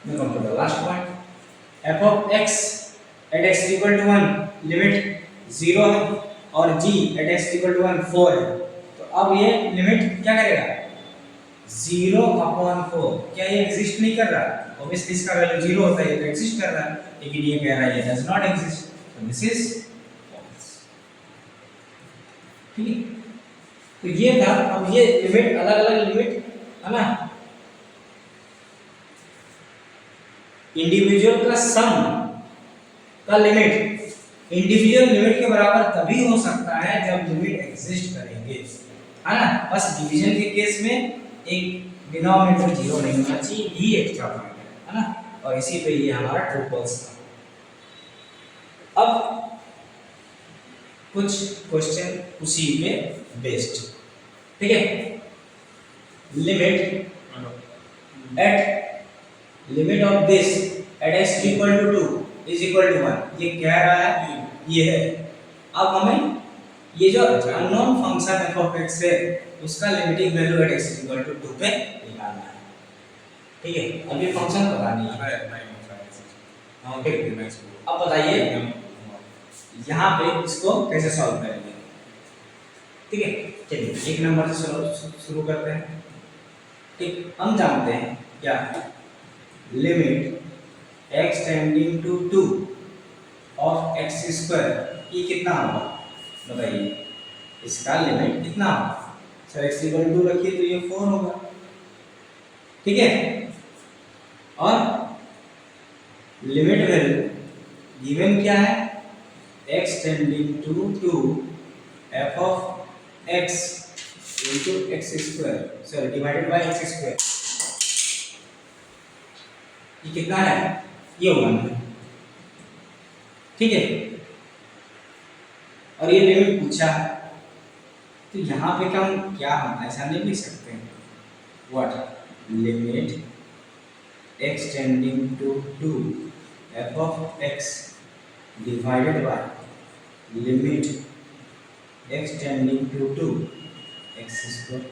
Now come to the last point. f of x at x equal to 1 limit 0 है, और g at x equal to 1 4 है, तो अब ये लिमिट क्या करेगा? 0/4, क्या ये एग्जिस्ट नहीं कर रहा? ऑब्वियसली इसका वैल्यू 0 होता है, ये तो एग्जिस्ट कर रहा है, लेकिन ये कह रहा है ये डज नॉट एग्जिस्ट, तो दिस इज फॉल्स, ठीक है। तो ये था, अब ये लिमिट अलग अलग लिमिट है ना, इंडिविजुअल का सम का लिमिट इंडिविजुअल लिमिट के बराबर तभी हो सकता है जब लिमिट एग्जिस्ट करेंगे, है ना। बस डिवीजन के केस में एक डिनोमिनेटर 0 नहीं होना चाहिए, ये एक्स्ट्रा पॉइंट है ना, और इसी पे ये हमारा ट्रू फॉल्स था। अब कुछ क्वेश्चन उसी पे बेस्ड, ठीक है। Limit at limit of this at x equal to 2 is equal to 1, ये कह रहा है ये है। अब हमें ये जो unknown function f of x है उसका limiting value at x equal to 2 पे निकालना है, ठीक है। अब ये फंक्शन पता नहीं है, हां ठीक है। अब बताइए यहाँ पे इसको कैसे सॉल्व करेंगे, ठीक है। चलिए एक नंबर से शुरू करते हैं, ठीक। हम जानते हैं क्या, limit x tending to 2 of x square, ये कितना होगा बताइए? इसका लिमिट कितना होगा? सर x इक्वल टू रखिए तो ये 4 होगा, ठीक है। और लिमिट वैल्यू गिवन क्या है? x tending to 2 f of x into x square, sorry divided by x square, ये कितना है? ये 1 है, ठीक है। और ये लिमिट पूछा है, तो यहाँ पे क्या हम ऐसा नहीं लिख सकते हैं, what limit x tending to 2 f of x divided by limit x tending to 2 x square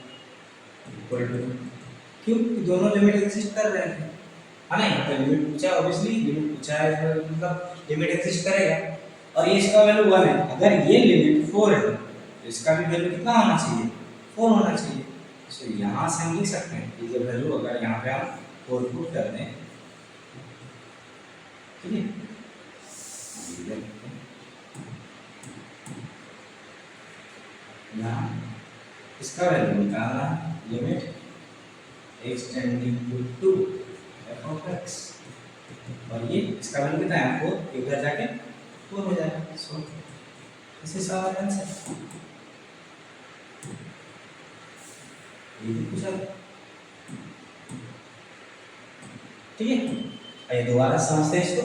equal to, क्यों? दोनों लिमिट एग्जिस्ट कर रहे हैं, है ना। यहाँ पे लिमिट पूछा, ऑब्वियसली लिमिट पूछा है, मतलब लिमिट एग्जिस्ट करेगा, और ये इसका वैल्यू 1 है। अगर ये लिमिट 4 है तो इसका भी वैल्यू कितना होना चाहिए? 4 होना चाहिए। तो यहाँ से हम लिख सकते हैं कि ये वैल्यू अगर यहाँ पे हम 4 पुट कर दें, ठीक है, यहाँ इसका वैल्यू निकालना है, limit x tending to 2 f of x, और ये इसका वैल्यू कितना है? 4, इधर जाके 4 हो जाएगा, so this is our answer. ये भी पूछा, ठीक है। आइए दोबारा समझते हैं इसको।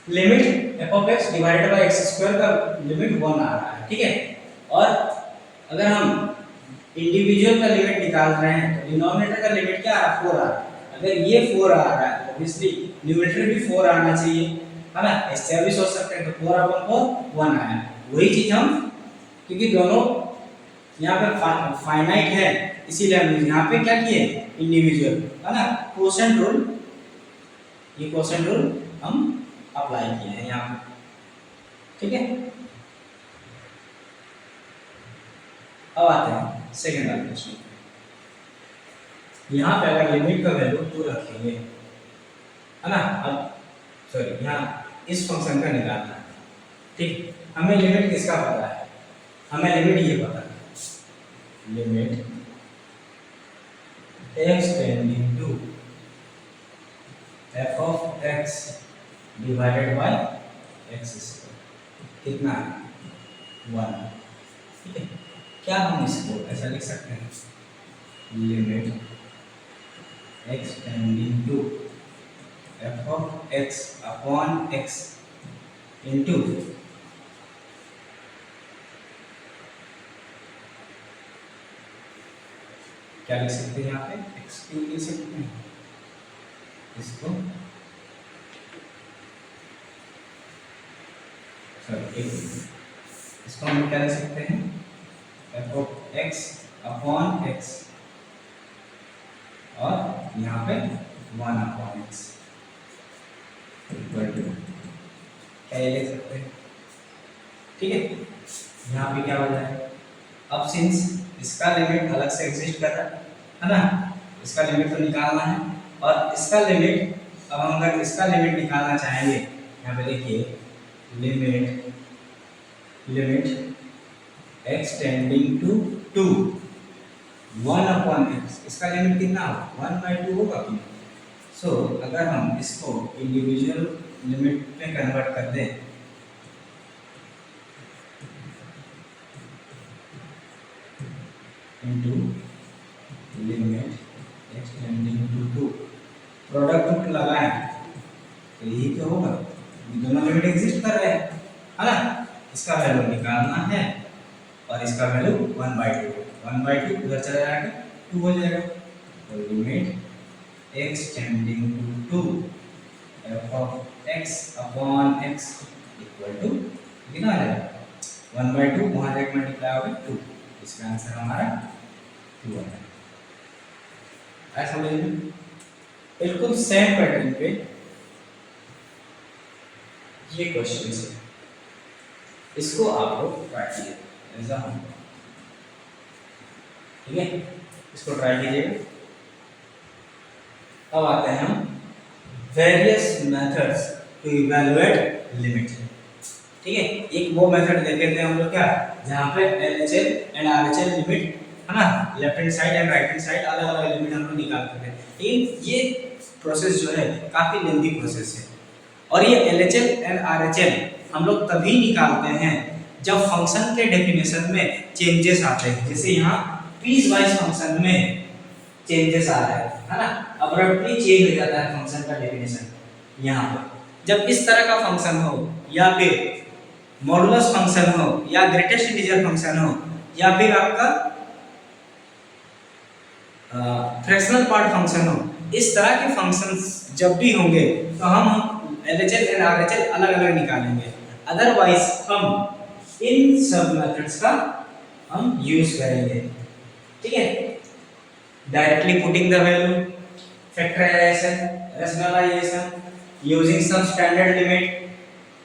Limit f of x divided by x square का लिमिट 1 आ रहा है, ठीक है। और अगर हम इंडिविजुअल का लिमिट निकाल रहे हैं तो डिनोमिनेटर का लिमिट क्या आ रहा है? 4 आ रहा है। अगर ये 4 आ रहा है तो ऑब्वियसली न्यूमरेटर भी 4 आना चाहिए, है ना। इससे भी सोच सकते हैं, तो 4/4 1 आया, वही चीज हम, क्योंकि दोनों यहाँ पे फाइनाइट है, इसीलिए हम यहाँ पे क्या किए? इंडिविजुअल, है ना। क्वोशंट रूल, ये क्वोशंट रूल हम अप्लाई किए हैं यहाँ पे, ठीक है। अब आते हैं सेकंड वाले क्वेश्चन पे। यहाँ पे अगर लिमिट का वैल्यू 2 रखेंगे, है ना, अब सॉरी यहाँ इस फंक्शन का निकालना है, ठीक। हमें लिमिट किसका पता है, हमें लिमिट ये पता है, limit x tending to f of x divided by x square कितना है 1, ठीक है। क्या हम इसको ऐसा लिख सकते हैं, limit x tending to f of x upon x into क्या लिख सकते हैं, यहाँ पे x क्यूब लिख सकते हैं, इसको सॉरी इसको हम क्या लिख सकते हैं, f of x upon x और यहाँ पे 1 अपॉन x इक्वल टू क्या ये लिख सकते हैं, ठीक है। यहाँ पे क्या हो जाएगा, अब सिंस इसका लिमिट अलग से एग्जिस्ट कर रहा है ना, इसका लिमिट तो निकालना है, और इसका लिमिट, अब हम अगर इसका लिमिट निकालना चाहेंगे, यहाँ पे देखिए limit x tending to 2 1 upon x, इसका लिमिट कितना होगा 1/2 होगा कि, सो अगर हम इसको इंडिविजुअल लिमिट में कन्वर्ट कर दें, into limit x tending to 2 product लगाएं तो यही तो होगा, दोनों लिमिट एग्जिस्ट कर रहे हैं, है ना। इसका वैल्यू निकालना है और इसका वैल्यू 1/2 उधर चला जाएगा 2 हो जाएगा, तो limit x tending to 2 f of x upon x equal to कितना आ जाएगा 1/2, वहाँ जाके मल्टीप्लाई होगा 2, इसका आंसर हमारा 2 है। ऐसा समझ में बिल्कुल सेम पैटर्न पे ये क्वेश्चन है, इसको आप लोग ट्राई कीजिए, ऐसा हम, ठीक है, इसको ट्राई कीजिएगा। अब आते हैं हम various methods to evaluate limit, ठीक है। एक वो मेथड देखे थे हम लोग क्या, जहाँ पे LHL एंड RHL लिमिट, है ना, left hand side and right hand side अलग अलग लिमिट हम लोग निकालते थे, लेकिन ये प्रोसेस जो है काफी लेंथी प्रोसेस है, और ये LHL एंड RHL हम लोग तभी निकालते हैं जब फंक्शन के डेफिनेशन में चेंजेस आते हैं, जैसे यहाँ पीस वाइज फंक्शन में चेंजेस आ रहा है ना, अब्रप्टली चेंज हो जाता है फंक्शन का डेफिनेशन। यहाँ पर जब इस तरह का फंक्शन हो, या फिर मॉडुलस फंक्शन हो, या ग्रेटेस्ट इंटीजर फंक्शन हो, या फिर आपका फ्रैक्शनल पार्ट फंक्शन हो, इस तरह के फंक्शंस जब भी होंगे तो हम LHL एंड RHL अलग अलग निकालेंगे, अदरवाइज हम इन सब मेथड्स का हम यूज करेंगे, ठीक है। Directly putting the value, factorization, rationalization, using some standard limit,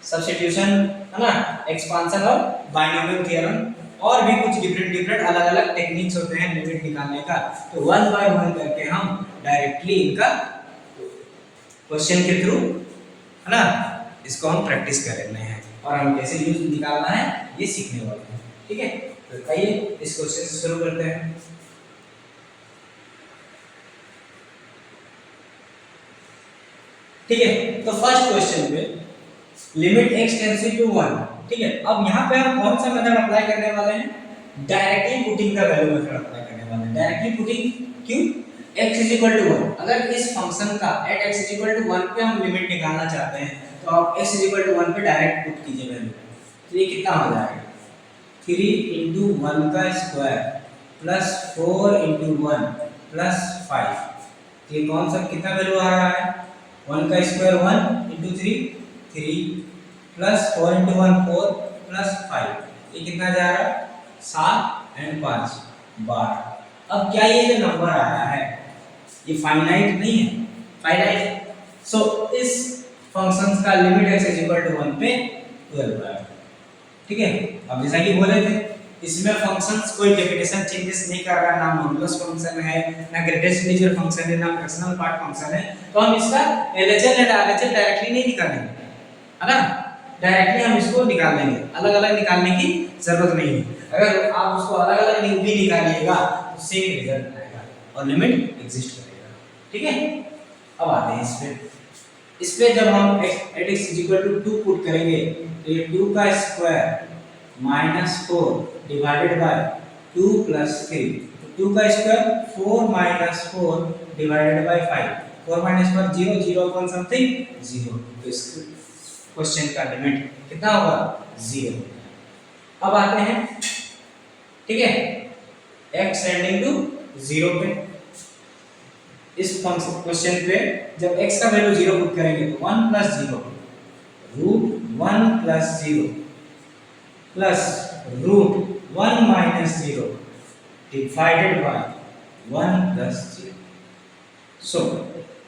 substitution, है ना, एक्सपांशन और बाइनोमियल थ्योरम, और भी कुछ डिफरेंट अलग अलग टेक्निक्स होते हैं लिमिट निकालने का, तो 1 बाय 1 करके हम डायरेक्टली इनका क्वेश्चन के थ्रू, है ना, इसको हम प्रैक्टिस कर रहे हैं और हम कैसे यूज निकालना है ये सीखने वाले हैं, ठीक है। तो आइए इस क्वेश्चन से शुरू करते हैं। ठीक है, तो फर्स्ट क्वेश्चन पे लिमिट x टेंड्स टू 1, ठीक है। अब यहाँ पे हम कौन सा मेथड अप्लाई करने वाले हैं, डायरेक्टली पुटिंग का वैल्यू मेथड अप्लाई करने वाले हैं। डायरेक्टली पुटिंग क्यों, x इज इक्वल टू 1, अगर इस फंक्शन का at x is equal to 1 पे हम लिमिट निकालना चाहते हैं तो आप x इज इक्वल टू 1 पे डायरेक्ट पुट कीजिए वैल्यू, तो ये कितना हो जाएगा 3 into 1 का स्क्वायर प्लस 4 into 1 प्लस 5, ये कौन सा कितना वैल्यू आ रहा है, 1 का square 1 into 3 plus 4 into 1 4 plus 5, ये कितना जा रहा है 7 and 5 12। अब क्या ये जो नंबर आ रहा है ये फाइनाइट नहीं है, फाइनाइट, सो इस फंक्शन का limit x is equal to 1 पे 12 है, ठीक है। अब जैसा कि बोले थे इसमें फंक्शंस कोई डेफिनेशन चेंजेस नहीं कर रहा है, ना मॉडुलस फंक्शन है, ना ग्रेटेस्ट इंटीजर फंक्शन है, ना फ्रैक्शनल पार्ट फंक्शन है, तो हम इसका एलएचएल एंड आरएचएल डायरेक्टली नहीं निकालेंगे, है ना। डायरेक्टली हम इसको निकाल लेंगे, अलग अलग निकालने की जरूरत नहीं है। अगर आप उसको अलग अलग भी निकालिएगा तो सेम रिजल्ट आएगा और लिमिट एग्जिस्ट करेगा, ठीक है। अब आते हैं इस पे जब हम x 2 पुट करेंगे तो ये 2 का स्क्वायर -4 डिवाइडेड बाय 2 + 3, तो 2 का square 4 - 4 divided by 5, 4 - 4 0, 0 upon something 0, तो इस क्वेश्चन का लिमिट कितना होगा 0। अब आते हैं, ठीक है, x टेंडिंग टू 0 पे, इस फंक्शन क्वेश्चन पे जब x का वैल्यू 0 पुट करेंगे तो 1 + 0 √1 + 0 प्लस √1 - 0 डिवाइडेड बाय 1 + 0। सो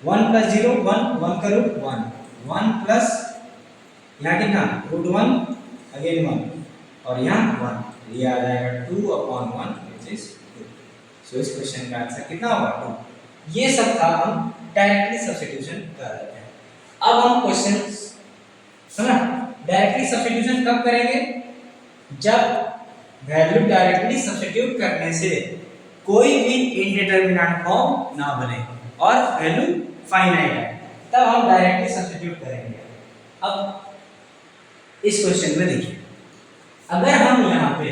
1 + 0 1, 1 का रूट 1, 1 प्लस यहाँ कितना √1 अगेन 1 और यहाँ 1, ये आ जाएगा 2/1 which is 2। सो इस क्वेश्चन का आंसर कितना होगा 2। ये सब था, हम डायरेक्टली सब्स्टिट्यूशन कर रहे हैं। अब हम क्वेश्चन समझा, डायरेक्टली सब्स्टिट्यूशन कब करेंगे, जब वैल्यू डायरेक्टली सब्स्टिट्यूट करने से कोई भी इनडिटरमिनेंट फॉर्म ना बने और वैल्यू फाइनाइट है, तब हम डायरेक्टली सब्स्टिट्यूट करेंगे। अब इस क्वेश्चन में देखिए, अगर हम यहाँ पे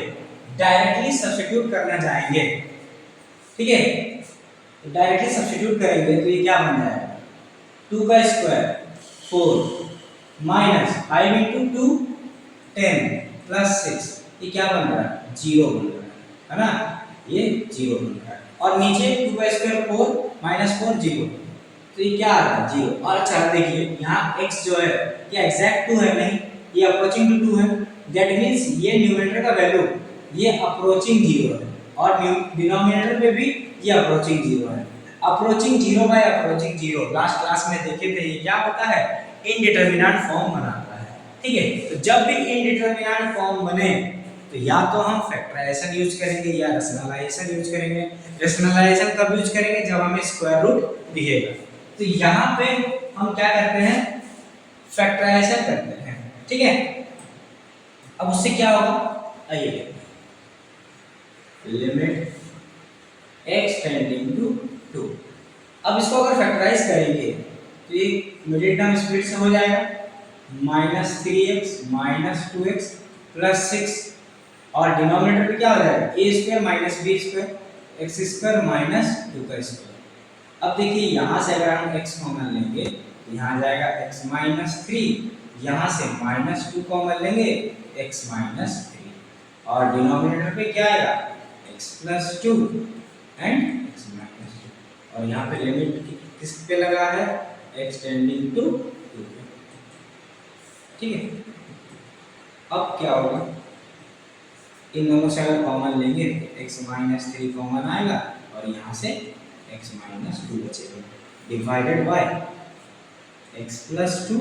डायरेक्टली सब्स्टिट्यूट करना चाहेंगे, ठीक है, तो डायरेक्टली सब्स्टिट्यूट करेंगे तो ये क्या बन जाएगा 2 का स्क्वायर 4 -5 × 2 10 + 6, ये क्या बन रहा है 0 बन रहा है ना, ये 0 बन रहा है। और नीचे 2 का स्क्वायर 4 -4 0, तो ये क्या आ रहा है 0। और अच्छा देखिए यहाँ x जो है क्या एग्जैक्ट 2 है, नहीं, ये अप्रोचिंग टू 2 है, दैट मींस ये न्यूमरेटर का वैल्यू ये अप्रोचिंग 0 है और डिनोमिनेटर पे भी ये अप्रोचिंग 0 है। Approaching 0 by approaching 0 last class में देखे थे, ये क्या होता है इनडिटरमिनेंट फॉर्म बनाता है, ठीक है। तो जब भी इनडिटरमिनेंट फॉर्म बने तो या तो हम फैक्टराइजेशन यूज करेंगे या रैशनलाइजेशन यूज करेंगे। रैशनलाइजेशन कब यूज करेंगे, जब हमें स्क्वायर रूट दिखेगा। तो यहाँ पे हम क्या करते हैं फैक्टराइजेशन करते हैं, ठीक है। अब उससे क्या होगा, आइए लिमिट x टेंडिंग टू 2। अब इसको अगर फैक्टराइज करेंगे तो ये मिडिल टर्म स्प्लिट से हो जाएगा -3x - 2x + 6 और डिनोमिनेटर पे क्या हो जाएगा a² - b² x² - 2 का स्क्वायर। अब देखिए यहाँ से अगर हम x कॉमन लेंगे तो यहाँ आ जाएगा x - 3, यहाँ से -2 कॉमन लेंगे x - 3 और डिनोमिनेटर पे क्या आएगा x + 2 एंड x - 2 और यहाँ पे लिमिट किस पे लगा है x टेंडिंग टू 2, ठीक है। अब क्या होगा, इन दोनों से अगर कॉमन लेंगे तो x - 3 कॉमन आएगा और यहाँ से x - 2 बचेगा divided by x + 2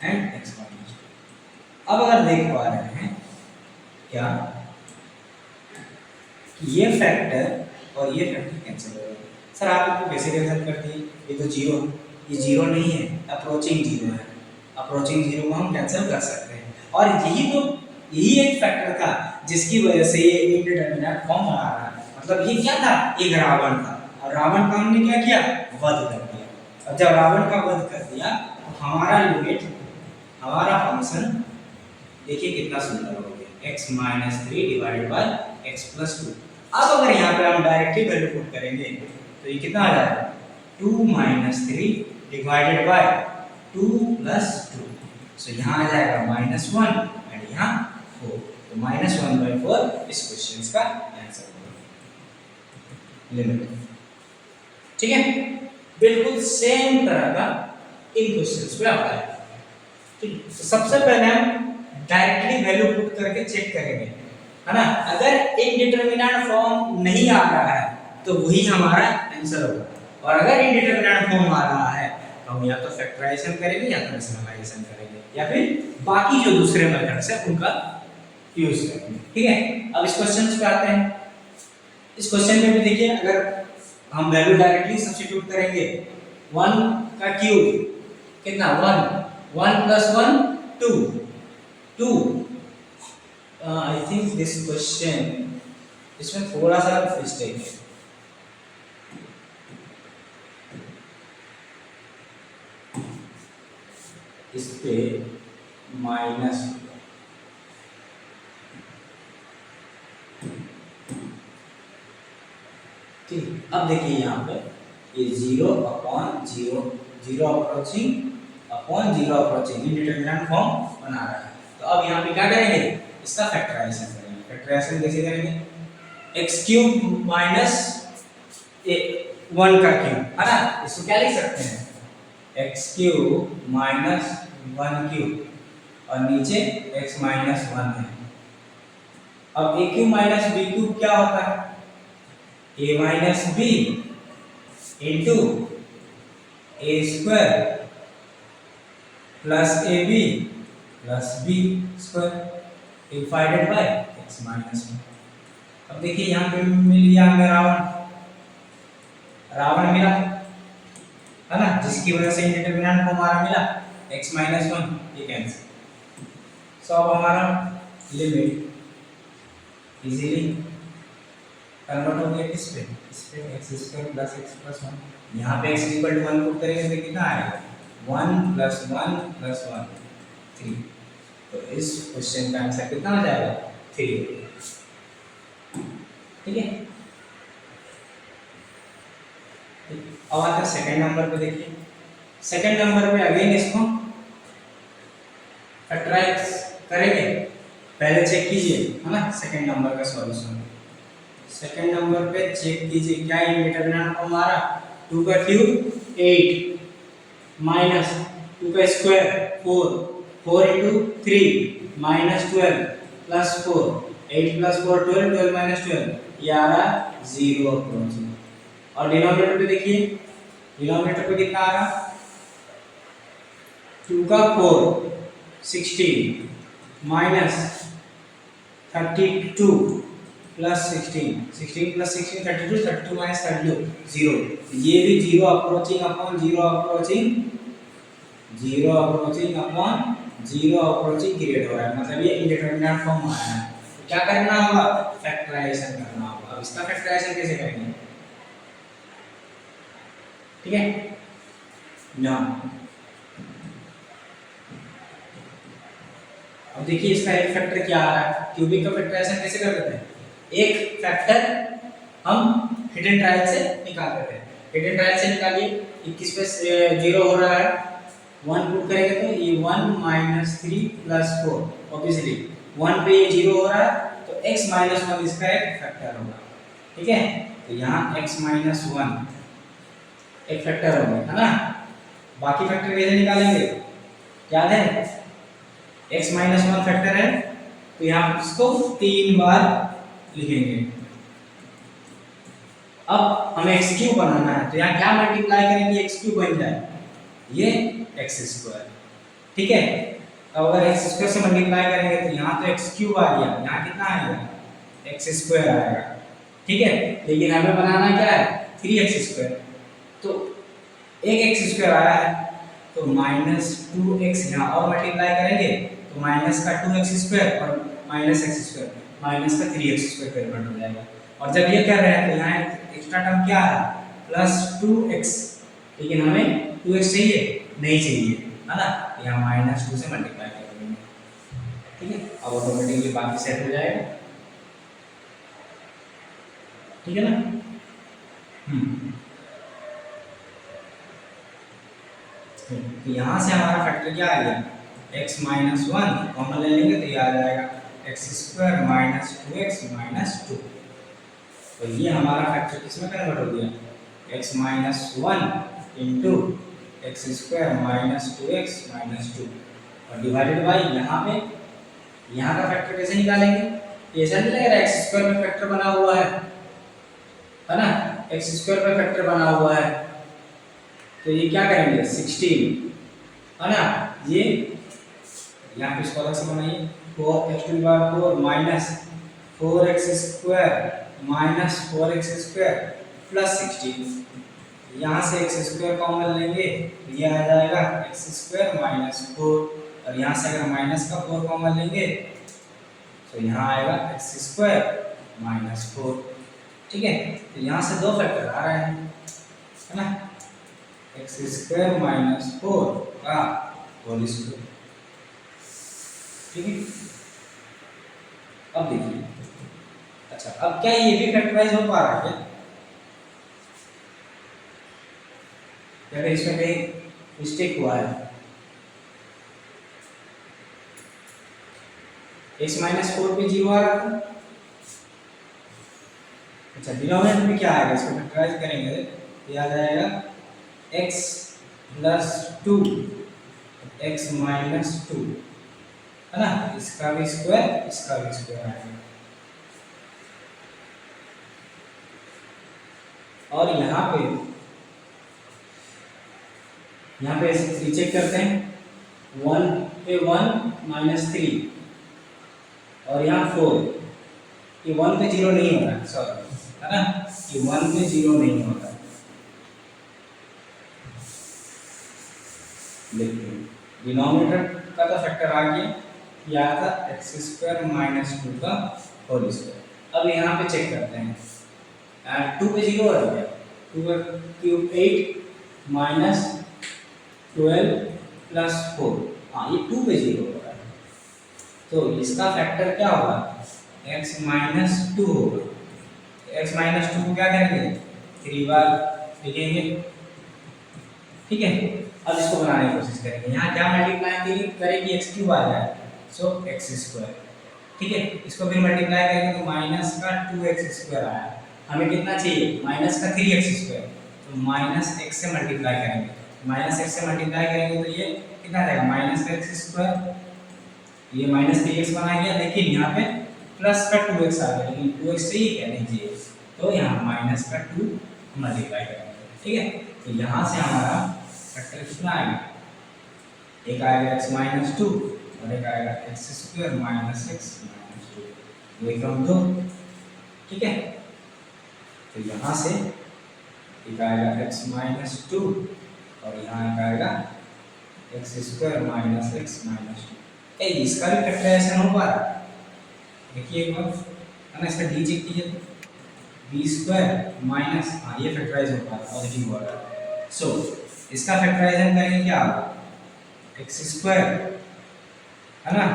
and x - 2। अब अगर देख पा रहे हैं क्या कि ये फैक्टर और ये फैक्टर कैंसिल हो गए। सर आप इसको कैसे कैंसिल कर दिए, ये तो 0, ये 0 नहीं है, अप्रोचिंग 0 है। अप्रोचिंग 0 को हम कैंसिल कर सकते हैं और यही एक फैक्टर था जिसकी वजह से ये इनडिटरमिनेंट फॉर्म बना रहा है। मतलब ये क्या था, एक रावण था और रावण का हमने क्या किया वध कर दिया। और जब रावण का वध कर दिया तो हमारा लिमिट, हमारा फंक्शन देखिए कितना सुंदर हो गया x - 3 डिवाइडेड बाय x + 2। अब अगर यहाँ पे हम डायरेक्टली वैल्यू पुट करेंगे तो ये कितना आ जाएगा 2 - 3 डिवाइडेड बाय 2 + 2। सो यहाँ आ जाएगा -1 एंड यहाँ 4, तो -1/4 इस क्वेश्चन का आंसर होगा लिमिट, ठीक है। बिल्कुल सेम तरह का इन क्वेश्चंस पे अप्लाई, ठीक है। तो सबसे पहले हम डायरेक्टली वैल्यू पुट करके चेक करेंगे, है ना। अगर इनडिटरमिनेंट फॉर्म नहीं आ रहा है तो वही हमारा आंसर होगा और अगर इनडिटरमिनेंट फॉर्म आ रहा है तो हम या तो फैक्टराइजेशन करेंगे या तो रैशनलाइजेशन करेंगे या फिर बाकी जो दूसरे मेथड्स है उनका यूज करेंगे। ठीक है, अब इस क्वेश्चन पे आते हैं। इस क्वेश्चन में भी देखिए, अगर हम वैल्यू डायरेक्टली सब्स्टिट्यूट करेंगे, 1 का क्यूब कितना 1, 1 plus 1 2, 2। I think this question, इसमें थोड़ा सा मिस्टेक है। इस पे माइनस, ठीक। अब देखिए यहाँ पे ये 0/0, 0 अप्रोचिंग इंडिटरमिनेंट फॉर्म बना रहा है। तो अब यहाँ पे क्या करेंगे, इसका फैक्टराइजेशन करेंगे। फैक्टराइजेशन कैसे करेंगे, x क्यूब माइनस 1 का क्यूब, है ना, इसको क्या लिख सकते हैं, x क्यूब माइनस 1 क्यूब और नीचे x माइनस 1 है। अब a cube minus b cube क्या होता है, a minus b into a square plus ab plus b square divided by x minus 1। अब देखिए यहाँ पे मिल गया हमें रावण मिला, है ना, जिसकी वजह से इंडिटरमिनेंट को हमारा मिला x माइनस 1, ये कैंसिल। सो अब हमारा लिमिट इजीली कन्वर्ट हो गया किस पे, इस पे x square plus x plus 1। यहाँ पे x इक्वल टू 1 पुट करेंगे तो कितना आएगा, 1 प्लस 1 प्लस 1 3। तो इस क्वेश्चन का आंसर कितना हो जाएगा, 3। ठीक है, अब आते हैं सेकंड नंबर पे। देखिए सेकंड नंबर पे अगेन इसको फैक्टराइज करेंगे, पहले चेक कीजिए, है ना, सेकंड नंबर का सॉल्यूशन। सेकंड नंबर पे चेक कीजिए क्या इंडिटरमिनेंट को हमारा 2 का क्यूब 8 माइनस 2 का square 4, 4 into 3 minus 12 plus 4, 8 plus 4 12, 12 minus 12, ये आ रहा 0 अप्रोचिंग। और डिनोमिनेटर पे देखिए, डिनोमिनेटर पे कितना आ रहा, 2 का 4 16 माइनस 32 प्लस 16, 16 प्लस 16 32, 32 माइनस 32 0। ये भी 0 approaching upon 0 approaching, 0 approaching upon 0 approaching create हो रहा है, मतलब ये इंडिटरमिनेंट फॉर्म आ रहा है। तो क्या करना होगा, फैक्टराइजेशन करना होगा। अब इसका फैक्टराइजेशन कैसे करेंगे, ठीक है ना। अब देखिए इसका एक फैक्टर क्या आ रहा है, क्यूबिक का फैक्टराइजेशन कैसे कर देते हैं, एक फैक्टर हम हिडन ट्रायल से निकाल देते हैं। हिडन ट्रायल से निकालिए, 21 पे 0 हो रहा है, 1 पुट करेंगे तो ये 1 माइनस 3 प्लस 4, ऑब्वियसली 1 पे ये 0 हो रहा है तो x माइनस 1 इसका एक फैक्टर होगा। ठीक है, तो यहाँ x माइनस 1 एक फैक्टर होगा, है ना। बाकी फैक्टर कैसे निकालेंगे, याद है, x माइनस 1 फैक्टर है तो यहाँ इसको 3 बार लिखेंगे। अब हमें x क्यूब बनाना है तो यहाँ क्या मल्टीप्लाई करेंगे, x क्यूब बन जाए ये x स्क्वायर। ठीक है, अब अगर x स्क्वायर से मल्टीप्लाई करेंगे तो यहाँ तो x क्यूब आ गया, यहाँ कितना आएगा, x स्क्वायर आएगा। ठीक है, लेकिन हमें बनाना क्या है, 3x स्क्वायर। तो एक x स्क्वायर आया है तो माइनस 2x यहाँ और मल्टीप्लाई करेंगे तो माइनस का 2x स्क्वायर और माइनस x स्क्वायर, माइनस का 3x स्क्वायर कन्वर्ट हो जाएगा। और जब ये कर रहे हैं तो यहाँ एक्स्ट्रा टर्म क्या है, प्लस 2x, लेकिन हमें 2x चाहिए नहीं चाहिए, है ना, यहाँ माइनस 2 से मल्टीप्लाई कर देंगे। ठीक है, अब ऑटोमेटिकली बाकी सेट हो जाएगा। ठीक है ना। तो यहाँ से हमारा फैक्टर क्या आ गया, x माइनस 1 कॉमन ले लेंगे तो ये आ जाएगा x square minus 2x minus 2। तो ये हमारा फैक्टर किसमें कन्वर्ट हो गया, x minus 1 into x square minus 2x minus 2 और डिवाइडेड बाई यहाँ पे, यहाँ का फैक्टर कैसे निकालेंगे, ऐसा नहीं लगेगा x स्क्वायर में फैक्टर बना हुआ है ना, x स्क्वायर में फैक्टर बना हुआ है तो ये क्या करेंगे 16, है ना, ये यहाँ पे इसको अलग से बनाइए, 4x⁴ minus 4x² minus 4x² plus 16। यहाँ से x² कॉमन लेंगे तो ये आ जाएगा x² माइनस 4, और यहाँ से अगर माइनस का 4 कॉमन लेंगे तो यहाँ आएगा x² माइनस 4। ठीक है, तो यहाँ से दो फैक्टर आ रहे हैं, है ना, x² माइनस 4 का होल स्क्वायर। ठीक है, अब देखिए, अच्छा अब क्या ये भी फैक्टराइज हो पा रहा है क्या? अगर इसमें कहीं मिस्टेक हुआ है, x माइनस 4 पे 0 आ रहा था। अच्छा, डिनोमिनेटर में क्या आएगा, इसको फैक्टराइज करेंगे तो ये आ जाएगा x प्लस 2 x माइनस 2, है ना, इसका भी स्क्वायर इसका भी स्क्वायर आएगा। और यहाँ पे चेक करते हैं, 1 पे 1 माइनस 3 और यहाँ 4, ये 1 पे 0 नहीं हो रहा है, सॉरी, है ना, ये 1 पे 0 नहीं हो रहा है। देखिए डिनोमिनेटर का तो फैक्टर आ गया, ये आया था x² माइनस 2 का होल स्क्वायर। अब यहाँ पे चेक करते हैं, 2 पे 0 आ गया, 2 का क्यूब 8 माइनस 12 प्लस 4, हाँ ये 2 पे 0 हो रहा है, तो इसका फैक्टर क्या होगा, x माइनस 2 होगा। x माइनस 2 को क्या करेंगे, 3 बार लिखेंगे। ठीक है, अब इसको बनाने की कोशिश करेंगे, यहाँ क्या मल्टीप्लाई करेंगे, x³ आ जाए, सो x²। ठीक है, इसको फिर मल्टीप्लाई करेंगे तो माइनस का 2x² आया, हमें कितना चाहिए, माइनस का 3x², तो माइनस x से मल्टीप्लाई करेंगे, माइनस x से मल्टीप्लाई करेंगे तो ये कितना आ जाएगा, माइनस का x², ये माइनस 3x बना गया, लेकिन यहाँ पे प्लस का 2x आ गया, लेकिन 2x से ही क्या नहीं चाहिए, तो यहाँ माइनस का 2 मल्टीप्लाई करेंगे। ठीक है, तो यहाँ से हमारा फैक्टर कितना आएगा, एक आएगा x माइनस 2 और एक आएगा x² माइनस x माइनस 2, दो एकम 2। ठीक है, तो यहाँ से एक आएगा x माइनस 2 और यहाँ एक आएगा x² माइनस x माइनस 2। इसका भी फैक्टराइजेशन हो पा रहा है, देखिए एक बार, है ना, इसका डी चेक कीजिए, b² माइनस, हाँ ये फैक्टराइज हो पा रहा है, पॉजिटिव हो रहा है। सो इसका फैक्टराइजेशन करेंगे क्या होगा, x², है ना,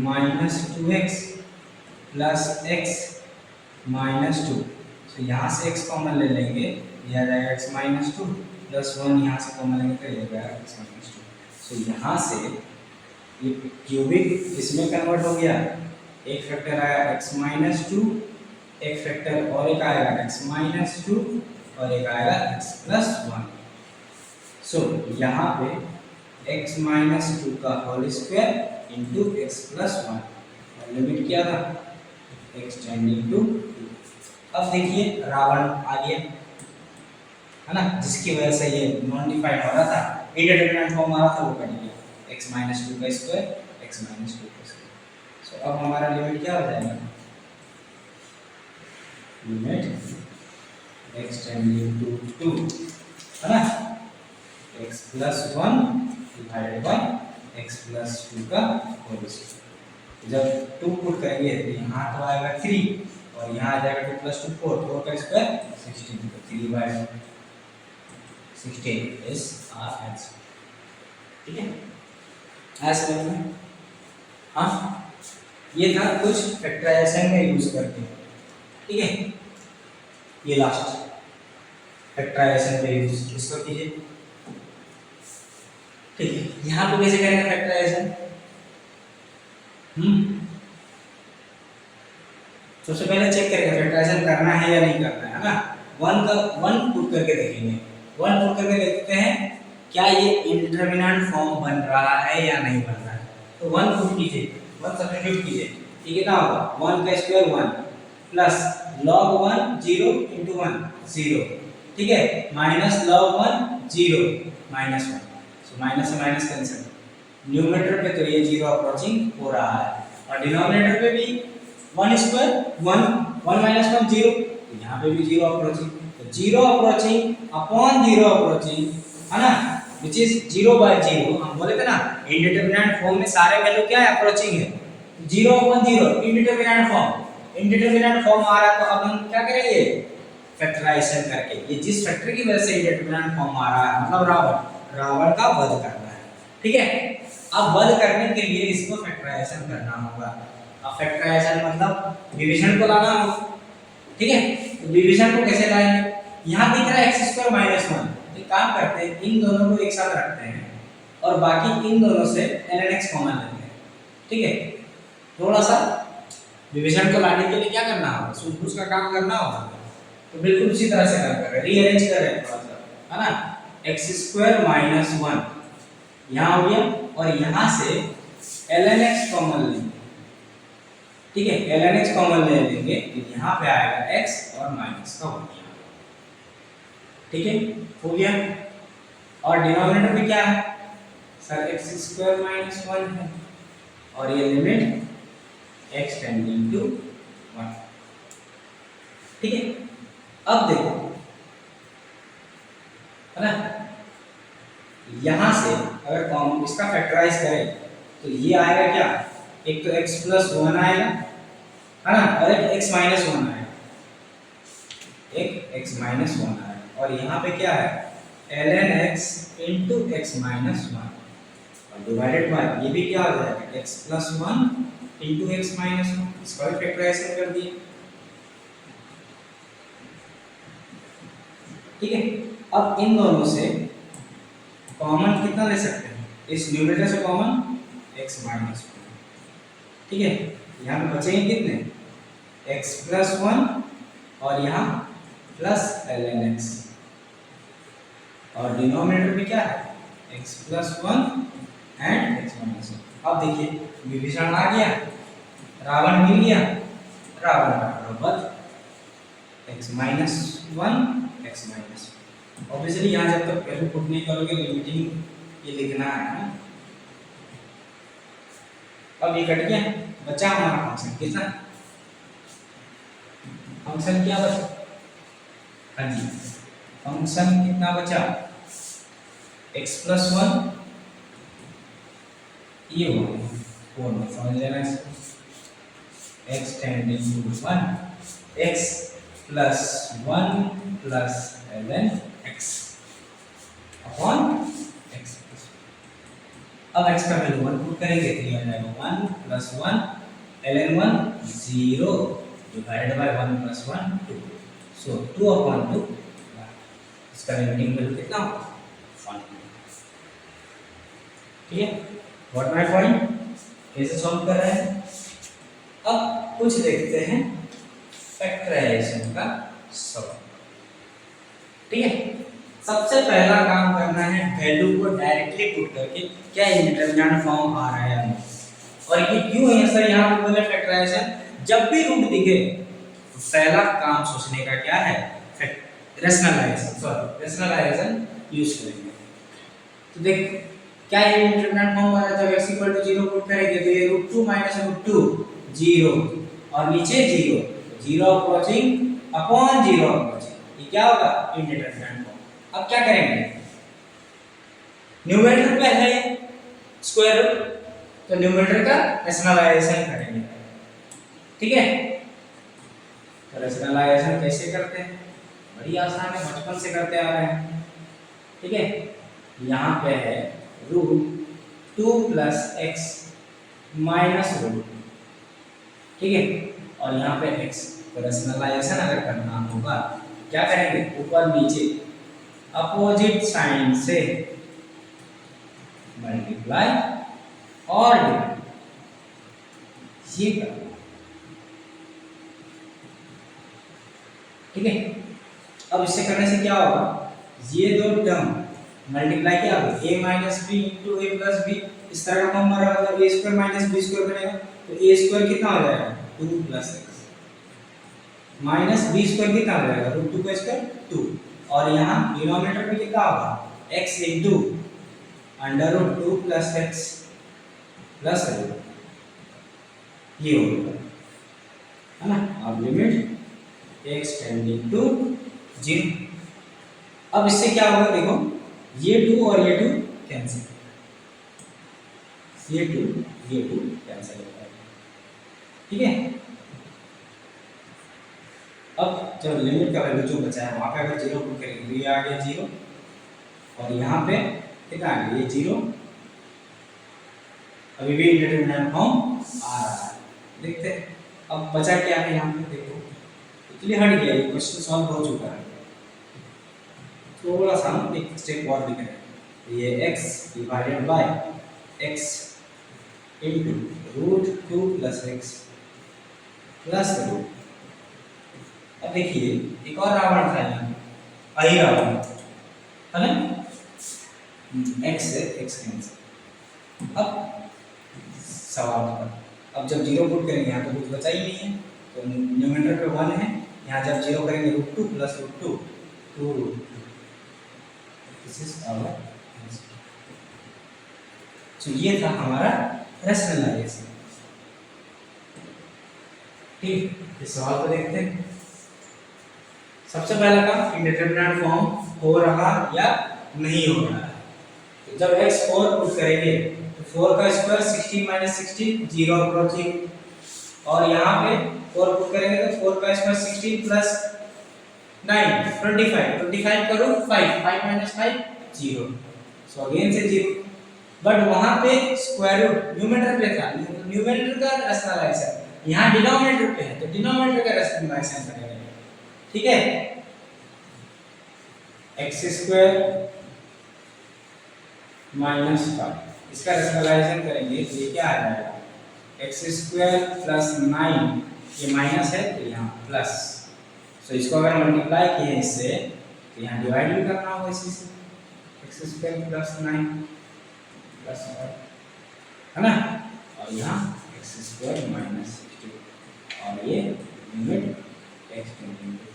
minus 2x plus x minus 2, तो यहाँ से x कॉमन ले लेंगे, यह आ जाएगा x माइनस 2 प्लस 1, यहाँ से कॉमन लेंगे तो ये आएगा x माइनस 2। सो यहाँ से ये क्यूबिक इसमें कन्वर्ट हो गया, एक फैक्टर आया x माइनस 2, एक फैक्टर और एक आएगा x माइनस 2 और एक आएगा x प्लस 1। सो यहाँ पे x माइनस 2 का whole square into x plus 1, और लिमिट क्या था, x टेंडिंग टू 2। अब देखिए रावण आ गया, है ना, जिसकी वजह से ये नॉन डिफाइंड हो रहा था, इंडिटरमिनेट फॉर्म आ रहा था, वो कट गया, x माइनस 2 का स्क्वायर x माइनस 2 का स्क्वायर। सो अब हमारा लिमिट क्या हो जाएगा, लिमिट x टेंडिंग टू 2, है ना, x plus 1 divided by x plus 2 का होल स्क्वायर। जब 2 पुट करेंगे तो यहाँ तो आएगा 3 और यहाँ आ जाएगा 2 प्लस 2 4, 4 का स्क्वायर 16, तो 3 बाय 16 इज आवर आंसर। ठीक है, ऐसे में हाँ ये था कुछ फैक्टराइजेशन में यूज करके। ठीक है, ये लास्ट फैक्टराइजेशन में यूज इसको कीजिए। ठीक है, यहाँ पे कैसे करेंगे फैक्टराइजेशन, सबसे पहले चेक करेंगे फैक्टराइजेशन करना है या नहीं करना है ना। 1 पुट करके देखेंगे, 1 पुट करके देखते हैं क्या ये इंडिटरमिनेंट फॉर्म बन रहा है या नहीं बन रहा है। तो 1 पुट कीजिए, 1 सब्स्टिट्यूट कीजिए, ये कितना होगा 1 का स्क्वायर 1 प्लस log 1 0 into 1 0, ठीक है, minus log 1 0 minus 1, so minus से माइनस कैंसिल, न्यूमरेटर पे तो ये 0 अप्रोचिंग हो रहा है और डिनोमिनेटर पे भी 1 स्क्वायर 1 1 माइनस 1 0, तो यहाँ पे भी 0 अप्रोचिंग, तो 0 अप्रोचिंग अपॉन 0 अप्रोचिंग है ना, विच इज 0 बाय 0। हम बोले थे ना इंडिटरमिनेंट फॉर्म में सारे वैल्यू क्या है, अप्रोचिंग है, 0 अपॉन 0 इंडिटरमिनेंट फॉर्म। इंडिटरमिनेंट फॉर्म आ रहा है तो अब हम क्या करेंगे, फैक्टराइजेशन करके, ये जिस फैक्टर की वजह से इंडिटरमिनेंट फॉर्म आ रहा है मतलब रावण का वध करना है, ठीक है। अब वध करने के लिए इसको फैक्टराइजेशन करना होगा। अब फैक्टराइजेशन मतलब डिवीजन को लाना होगा, ठीक है। तो डिवीजन को कैसे लाएंगे, यहाँ दिख रहा है x² - 1, एक काम करते हैं इन दोनों को एक साथ रखते हैं और बाकी इन दोनों से ln x कॉमन लेते हैं, ठीक है। थोड़ा सा डिवीजन को लाने के लिए क्या करना होगा, सूझबूझ का काम करना होगा, तो बिल्कुल उसी तरह से काम कर रहे हैं, रीअरेंज कर रहे हैं थोड़ा सा, है ना। x² - 1 यहाँ हो गया और यहाँ से ln x कॉमन लेंगे, ठीक है। ln x कॉमन ले लेंगे तो यहाँ पे आएगा x और माइनस का हो गया, ठीक है, हो गया। और डिनोमिनेटर में क्या है सर, x² - 1 है और ये लिमिट x टेंडिंग टू 1, ठीक है। अब देखो है ना, यहां से अगर कॉमन इसका फैक्टराइज करें तो ये आएगा क्या, एक तो x + 1 आएगा है ना, और एक x - 1 आएगा, एक x - 1 आएगा और यहाँ पे क्या है ln x into x - 1 और डिवाइडेड बाय ये भी क्या हो जाएगा x + 1 into x - 1, इसका भी फैक्टराइजेशन कर दिए, ठीक है। अब इन दोनों से कॉमन कितना ले सकते हैं, इस न्यूमरेटर से कॉमन x - 1, ठीक है। यहाँ पे बचेंगे कितने x + 1 और यहाँ प्लस ln x और डिनोमिनेटर में क्या है x + 1 एंड x - 1। अब देखिए विभीषण आ गया, रावण मिल गया, रावण का वध, x - 1 x - 1। ऑब्वियसली यहाँ जब तक वैल्यू पुट नहीं करोगे लिमिटिंग ये लिखना है ना। अब ये कट गया, बचा हमारा फंक्शन कितना, फंक्शन क्या बचा, हाँ जी फंक्शन कितना बचा x + 1 ये हो गया 4 में समझ लेना इसको, x tending to 1 x + 1 + ln x upon x। अब x का वैल्यू 1 पुट करेंगे तो ये आ जाएगा 1 + 1 ln 1 0 डिवाइडेड बाय 1 + 1 2, सो 2/2 इसका लिमिटिंग वैल्यू कितना होगा 1, ठीक है। व्हाट माय पॉइंट, कैसे सॉल्व कर रहे हैं। अब कुछ देखते हैं फैक्टराइजेशन का सॉल्व, ठीक है। सबसे पहला काम करना है वैल्यू को डायरेक्टली पुट करके क्या इंडिटरमिनेंट फॉर्म आ रहा है और ये क्यों है सर, यहाँ पे बोले फैक्टराइजेशन, जब भी रूट दिखे तो पहला काम सोचने का क्या है रेशनलाइजेशन यूज करेंगे। तो देख क्या ये इंडिटरमिनेंट फॉर्म बना, जब x = 0 पुट करेंगे तो ये √2 - √2 0 और नीचे 0 0 अप्रोचिंग अपॉन 0 अप्रोचिंग, ये क्या होगा इंडिटरमिनेंट फॉर्म। अब क्या करेंगे, न्यूमरेटर पे है स्क्वायर रूट तो न्यूमरेटर का रेशनलाइजेशन करेंगे, ठीक है। तो रेशनलाइजेशन कैसे करते हैं, बड़ी आसान है, बचपन से करते आ रहे हैं, ठीक है। यहाँ पे है √2 + x - √2, ठीक है, और यहाँ पे x, तो रेशनलाइजेशन अगर करना होगा क्या करेंगे, ऊपर नीचे अपोजिट साइन से मल्टीप्लाई और डिवाइड, ये करना, ठीक है। अब इससे करने से क्या होगा, ये दो टर्म मल्टीप्लाई किया a - b * a + b, इस तरह का फॉर्म हमारा मतलब a² - b² बनेगा, तो a² कितना हो जाएगा 2 + x -b² कितना हो जाएगा √2 का स्क्वायर 2 और यहाँ डिनोमिनेटर में कितना होगा x * √2 + x प्लस रूट, ये होगा, है ना। अब लिमिट x टेंडिंग टू 0। अब इससे क्या होगा देखो, ये 2 और ये 2 कैंसिल, ये 2 कैंसिल हो जाएगा, ठीक है। अब जब लिमिट का वैल्यू जो बचा है वहां पे अगर 0 पुट करेंगे तो ये आ गया 0, और यहाँ पे कितना आ गया, ये 0, अभी भी इंडिटरमिनेट फॉर्म आ रहा है। देखते हैं अब बचा क्या है यहाँ पे, देखो एक्चुअली हट गया, ये क्वेश्चन सॉल्व हो चुका है। थोड़ा सा हम एक स्टेप और लिख रहे हैं, ये x divided by x into root 2 plus x plus root. अब देखिए एक और रावण था यहाँ, आई रावण है ना, x से x कैंसिल। अब सवाल पर अब जब 0 पुट करेंगे यहाँ तो कुछ बचा ही नहीं है, तो न्यूमरेटर पे 1 है, यहाँ जब 0 करेंगे root 2 plus root 2 2 root 2, this is our answer. तो ये था हमारा रैशनलाइजेशन। ठीक, इस सवाल को देखते हैं। सबसे पहला काम, इंडिटरमिनेट फॉर्म हो रहा या नहीं हो रहा है। तो जब x 4 पुट करेंगे तो 4 का स्क्वायर 16 माइनस 16 0 अप्रोचिंग, और यहाँ पे 4 पुट करेंगे तो 4 का स्क्वायर 16 प्लस 9 25, 25 का रूट 5, 5 माइनस 5 0, सो अगेन से 0। बट वहां पे स्क्वायर रूट न्यूमरेटर पे था, न्यूमरेटर का रैशनलाइजेशन, यहाँ डिनोमिनेटर पे है तो डिनोमिनेटर का रैशनलाइजेशन करेंगे, ठीक है। x स्क्वायर माइनस 5, इसका रैशनलाइजेशन करेंगे तो ये क्या आ जाएगा, x स्क्वायर प्लस 9, ये माइनस है तो यहाँ प्लस, सो इसको अगर मल्टीप्लाई किए इससे तो यहाँ डिवाइड भी करना होगा इसी से, x स्क्वायर प्लस 9 प्लस 5, है ना, और यहाँ x स्क्वायर माइनस 16, और ये लिमिट x टेंडिंग टू 4।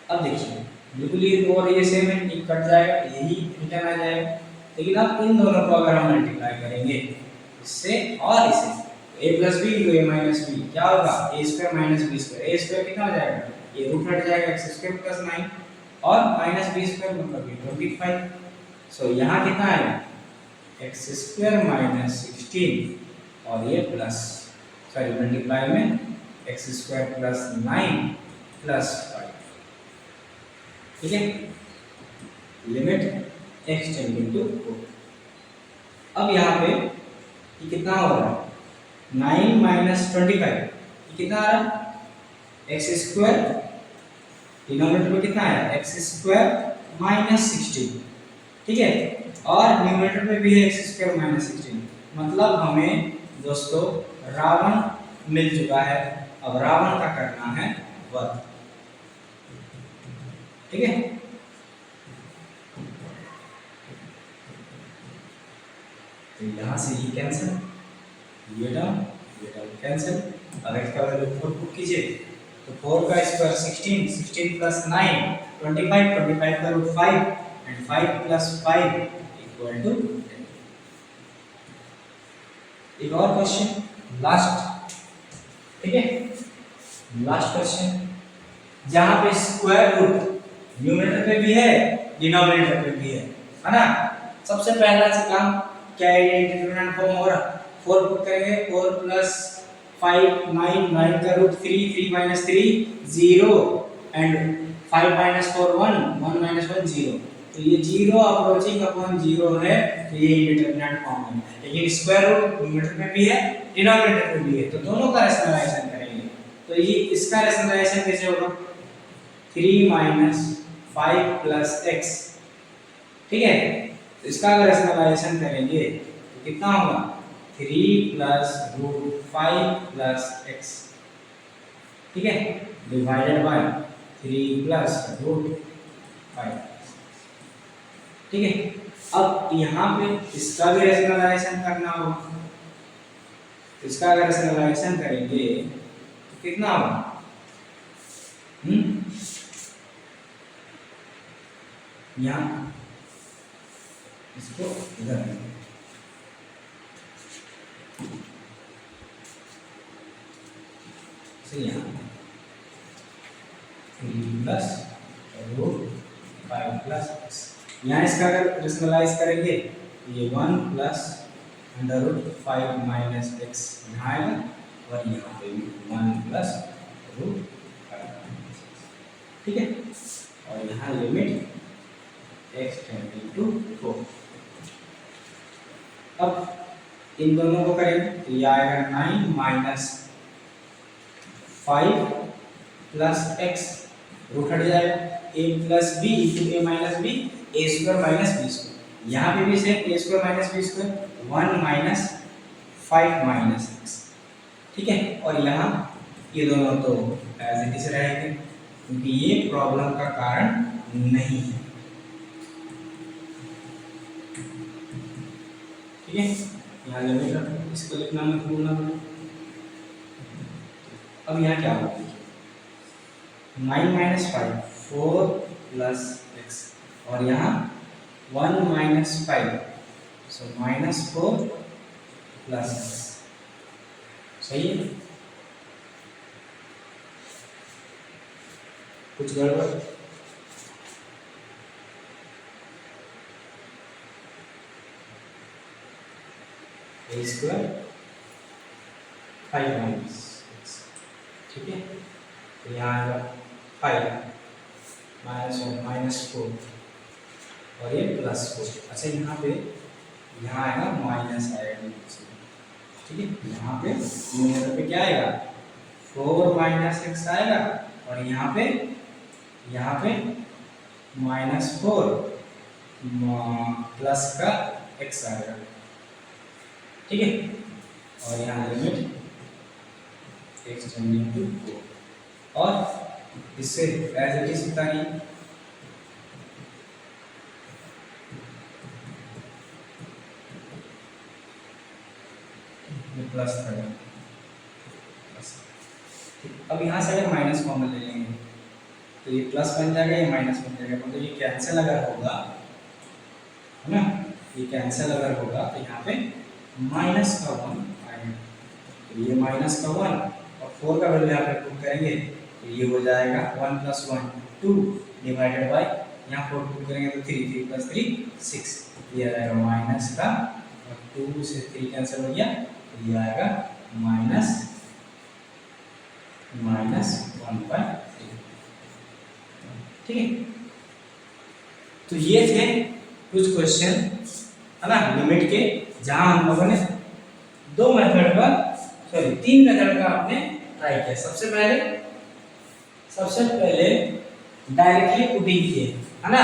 अब देखिए बिल्कुल ये और ये सेम है, ये कट जाएगा, यही रिटर्न आ जाएगा, लेकिन अब इन दोनों को अगर हम मल्टीप्लाई करेंगे इससे और इसे, a plus B into A minus B क्या होगा, A square minus B square, A square कितना हो जाएगा, ये रूट हट जाएगा, x स्क्वायर प्लस 9 और माइनस बी स्क्वायर मतलब 25, सो यहाँ कितना आएगा, x स्क्वायर माइनस 16 और ये प्लस, सॉरी मल्टीप्लाई में x स्क्वायर प्लस 9 प्लस 5, ठीक है, लिमिट x टेंडिंग टू 4। अब यहाँ पे ये कितना हो रहा है, 9 माइनस 25, ये कितना आ रहा है, x स्क्वायर, डिनोमिनेटर में कितना है, x स्क्वायर माइनस 16, ठीक है, और न्यूमरेटर में भी है x स्क्वायर माइनस 16, मतलब हमें दोस्तों रावण मिल चुका है। अब रावण का करना है वध, ठीक है। तो यहाँ से ये कैंसिल, ये टर्म कैंसिल, अब x का वैल्यू 4 पुट कीजिए तो 4 का स्क्वायर 16, 16 प्लस 9 25, 25 का root 5 and 5 plus 5 equal to 10। एक और क्वेश्चन लास्ट, ठीक है, लास्ट क्वेश्चन जहां पे स्क्वायर रूट न्यूमरेटर पे भी है डिनोमिनेटर पे भी है ना। सबसे पहला से काम क्या है, इंडिटरमिनेट फॉर्म हो रहा, 4 पुट करेंगे, 4 प्लस 5 9, 9 का root 3, 3 minus 3 0 and 5 minus 4 1, 1 minus 1 0, तो ये 0 अप्रोचिंग अपॉन 0 है, तो ये इंडिटरमिनेट फॉर्म है। लेकिन स्क्वायर रूट न्यूमरेटर में भी है डिनोमिनेटर में भी है, तो दोनों का रैशनलाइजेशन करेंगे, तो ये इसका रैशनलाइजेशन कैसे होगा, 3 माइनस 5 प्लस x, ठीक है, तो इसका अगर रैशनलाइजेशन करेंगे तो कितना होगा, 3 प्लस रूट 5 प्लस x, ठीक है, डिवाइडेड बाय 3 प्लस रूट 5, ठीक है। अब यहाँ पे इसका भी रैशनलाइजेशन करना होगा, इसका अगर रैशनलाइजेशन करेंगे तो कितना होगा, यहाँ इसको इधर से यहाँ 3 प्लस रूट 5 प्लस एक्स। यहाँ इसका अगर रेशनलाइज करेंगे तो ये 1 plus under root 5 minus x यहाँ आएगा और यहाँ पे भी 1 प्लस रूट 5 ठीक है। और यहाँ लिमिट x टेंडिंग टू 4। अब इन दोनों को करेंगे तो ये आएगा 9 माइनस 5 प्लस एक्स, रूट हट जाएगा a plus B into A minus b, a square minus B square. यहाँ पे भी same a square minus B square 1 minus 5 minus x ठीक है। और यहाँ ये दोनों तो एज इट इज रहेंगे क्योंकि ये प्रॉब्लम का कारण नहीं है ठीक है। यहाँ लिमिट रखो, इसको लिखना मत भूलना। अब यहाँ क्या होगा 9 माइनस 5 4 प्लस एक्स और यहाँ 1 minus 5 so minus 4 plus x. सही है, कुछ गड़बड़? ए स्क्वायर 5 माइनस एक्स ठीक है। तो यहाँ आएगा 5 माइनस 1 माइनस 4 और ये प्लस 4। अच्छा यहाँ पे यहाँ आएगा माइनस आएगा ठीक है। यहाँ पे न्यूमरेटर पे क्या आएगा 4 माइनस एक्स आएगा और यहाँ पे माइनस 4 प्लस का एक्स आएगा ठीक है। और यहाँ लिमिट x टेंडिंग टू 4 और इससे एज इट इज बताइए प्लस करें। अब यहाँ से अगर माइनस कॉमन ले लेंगे तो ये प्लस बन जाएगा, ये माइनस बन जाएगा। मतलब ये कैंसिल अगर होगा है ना, ये कैंसिल अगर होगा तो यहाँ पे माइनस का 1 आएगा तो ये माइनस का 1 और 4 का वैल्यू यहाँ पे पुट करेंगे तो ये हो जाएगा 1 प्लस 1 2 डिवाइडेड बाय यहाँ 4 पुट करेंगे तो 3 3 प्लस 3 6 ये आएगा माइनस का और 2 से 3 कैंसिल हो गया तो ये आएगा माइनस 1/3 ठीक है। तो ये थे कुछ क्वेश्चन है ना लिमिट के, जहां हम लोगों ने 3 मेथड का आपने ट्राई किया। सबसे पहले डायरेक्टली पुटिंग किए है ना,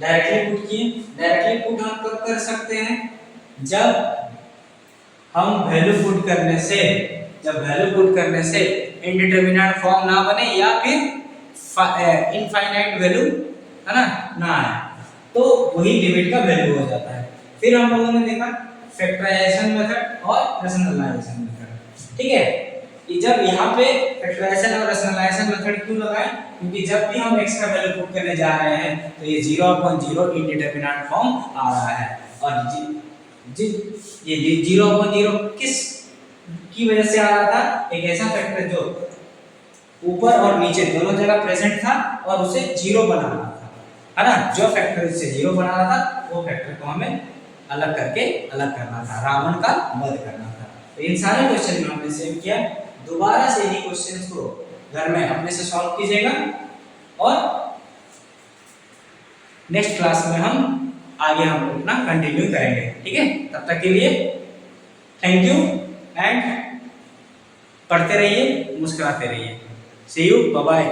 डायरेक्टली पुट हम कब कर सकते हैं जब हम वैल्यू पुट करने से इनडिटरमिनेट फॉर्म ना बने या फिर इनफाइनाइट वैल्यू है ना आए तो वही लिमिट का वैल्यू हो जाता है। फिर हम लोगों ने देखा फैक्टराइजेशन मेथड और रैशनलाइजेशन मेथड ठीक है। कि जब यहाँ पे फैक्टराइजेशन और रैशनलाइजेशन मेथड क्यों लगाएं, क्योंकि जब भी हम x का वैल्यू पुट करने जा रहे हैं तो ये 0/0 इनडिटरमिनेट फॉर्म आ रहा है और ये 0/0 किस की वजह से आ रहा था, एक ऐसा फैक्टर जो ऊपर और नीचे दोनों जगह प्रेजेंट था और उसे 0 बना रहा था है ना। जो फैक्टर इससे 0 बना रहा था वो फैक्टर को हमें अलग करना था, रावण का वध करना था। तो इन सारे क्वेश्चन में हमने सेम किया। दोबारा से इन्हीं क्वेश्चंस को घर में अपने से सॉल्व कीजिएगा और नेक्स्ट क्लास में हम अपना कंटिन्यू करेंगे ठीक है। तब तक के लिए थैंक यू एंड पढ़ते रहिए, मुस्कुराते रहिए। सी यू, बाय बाय।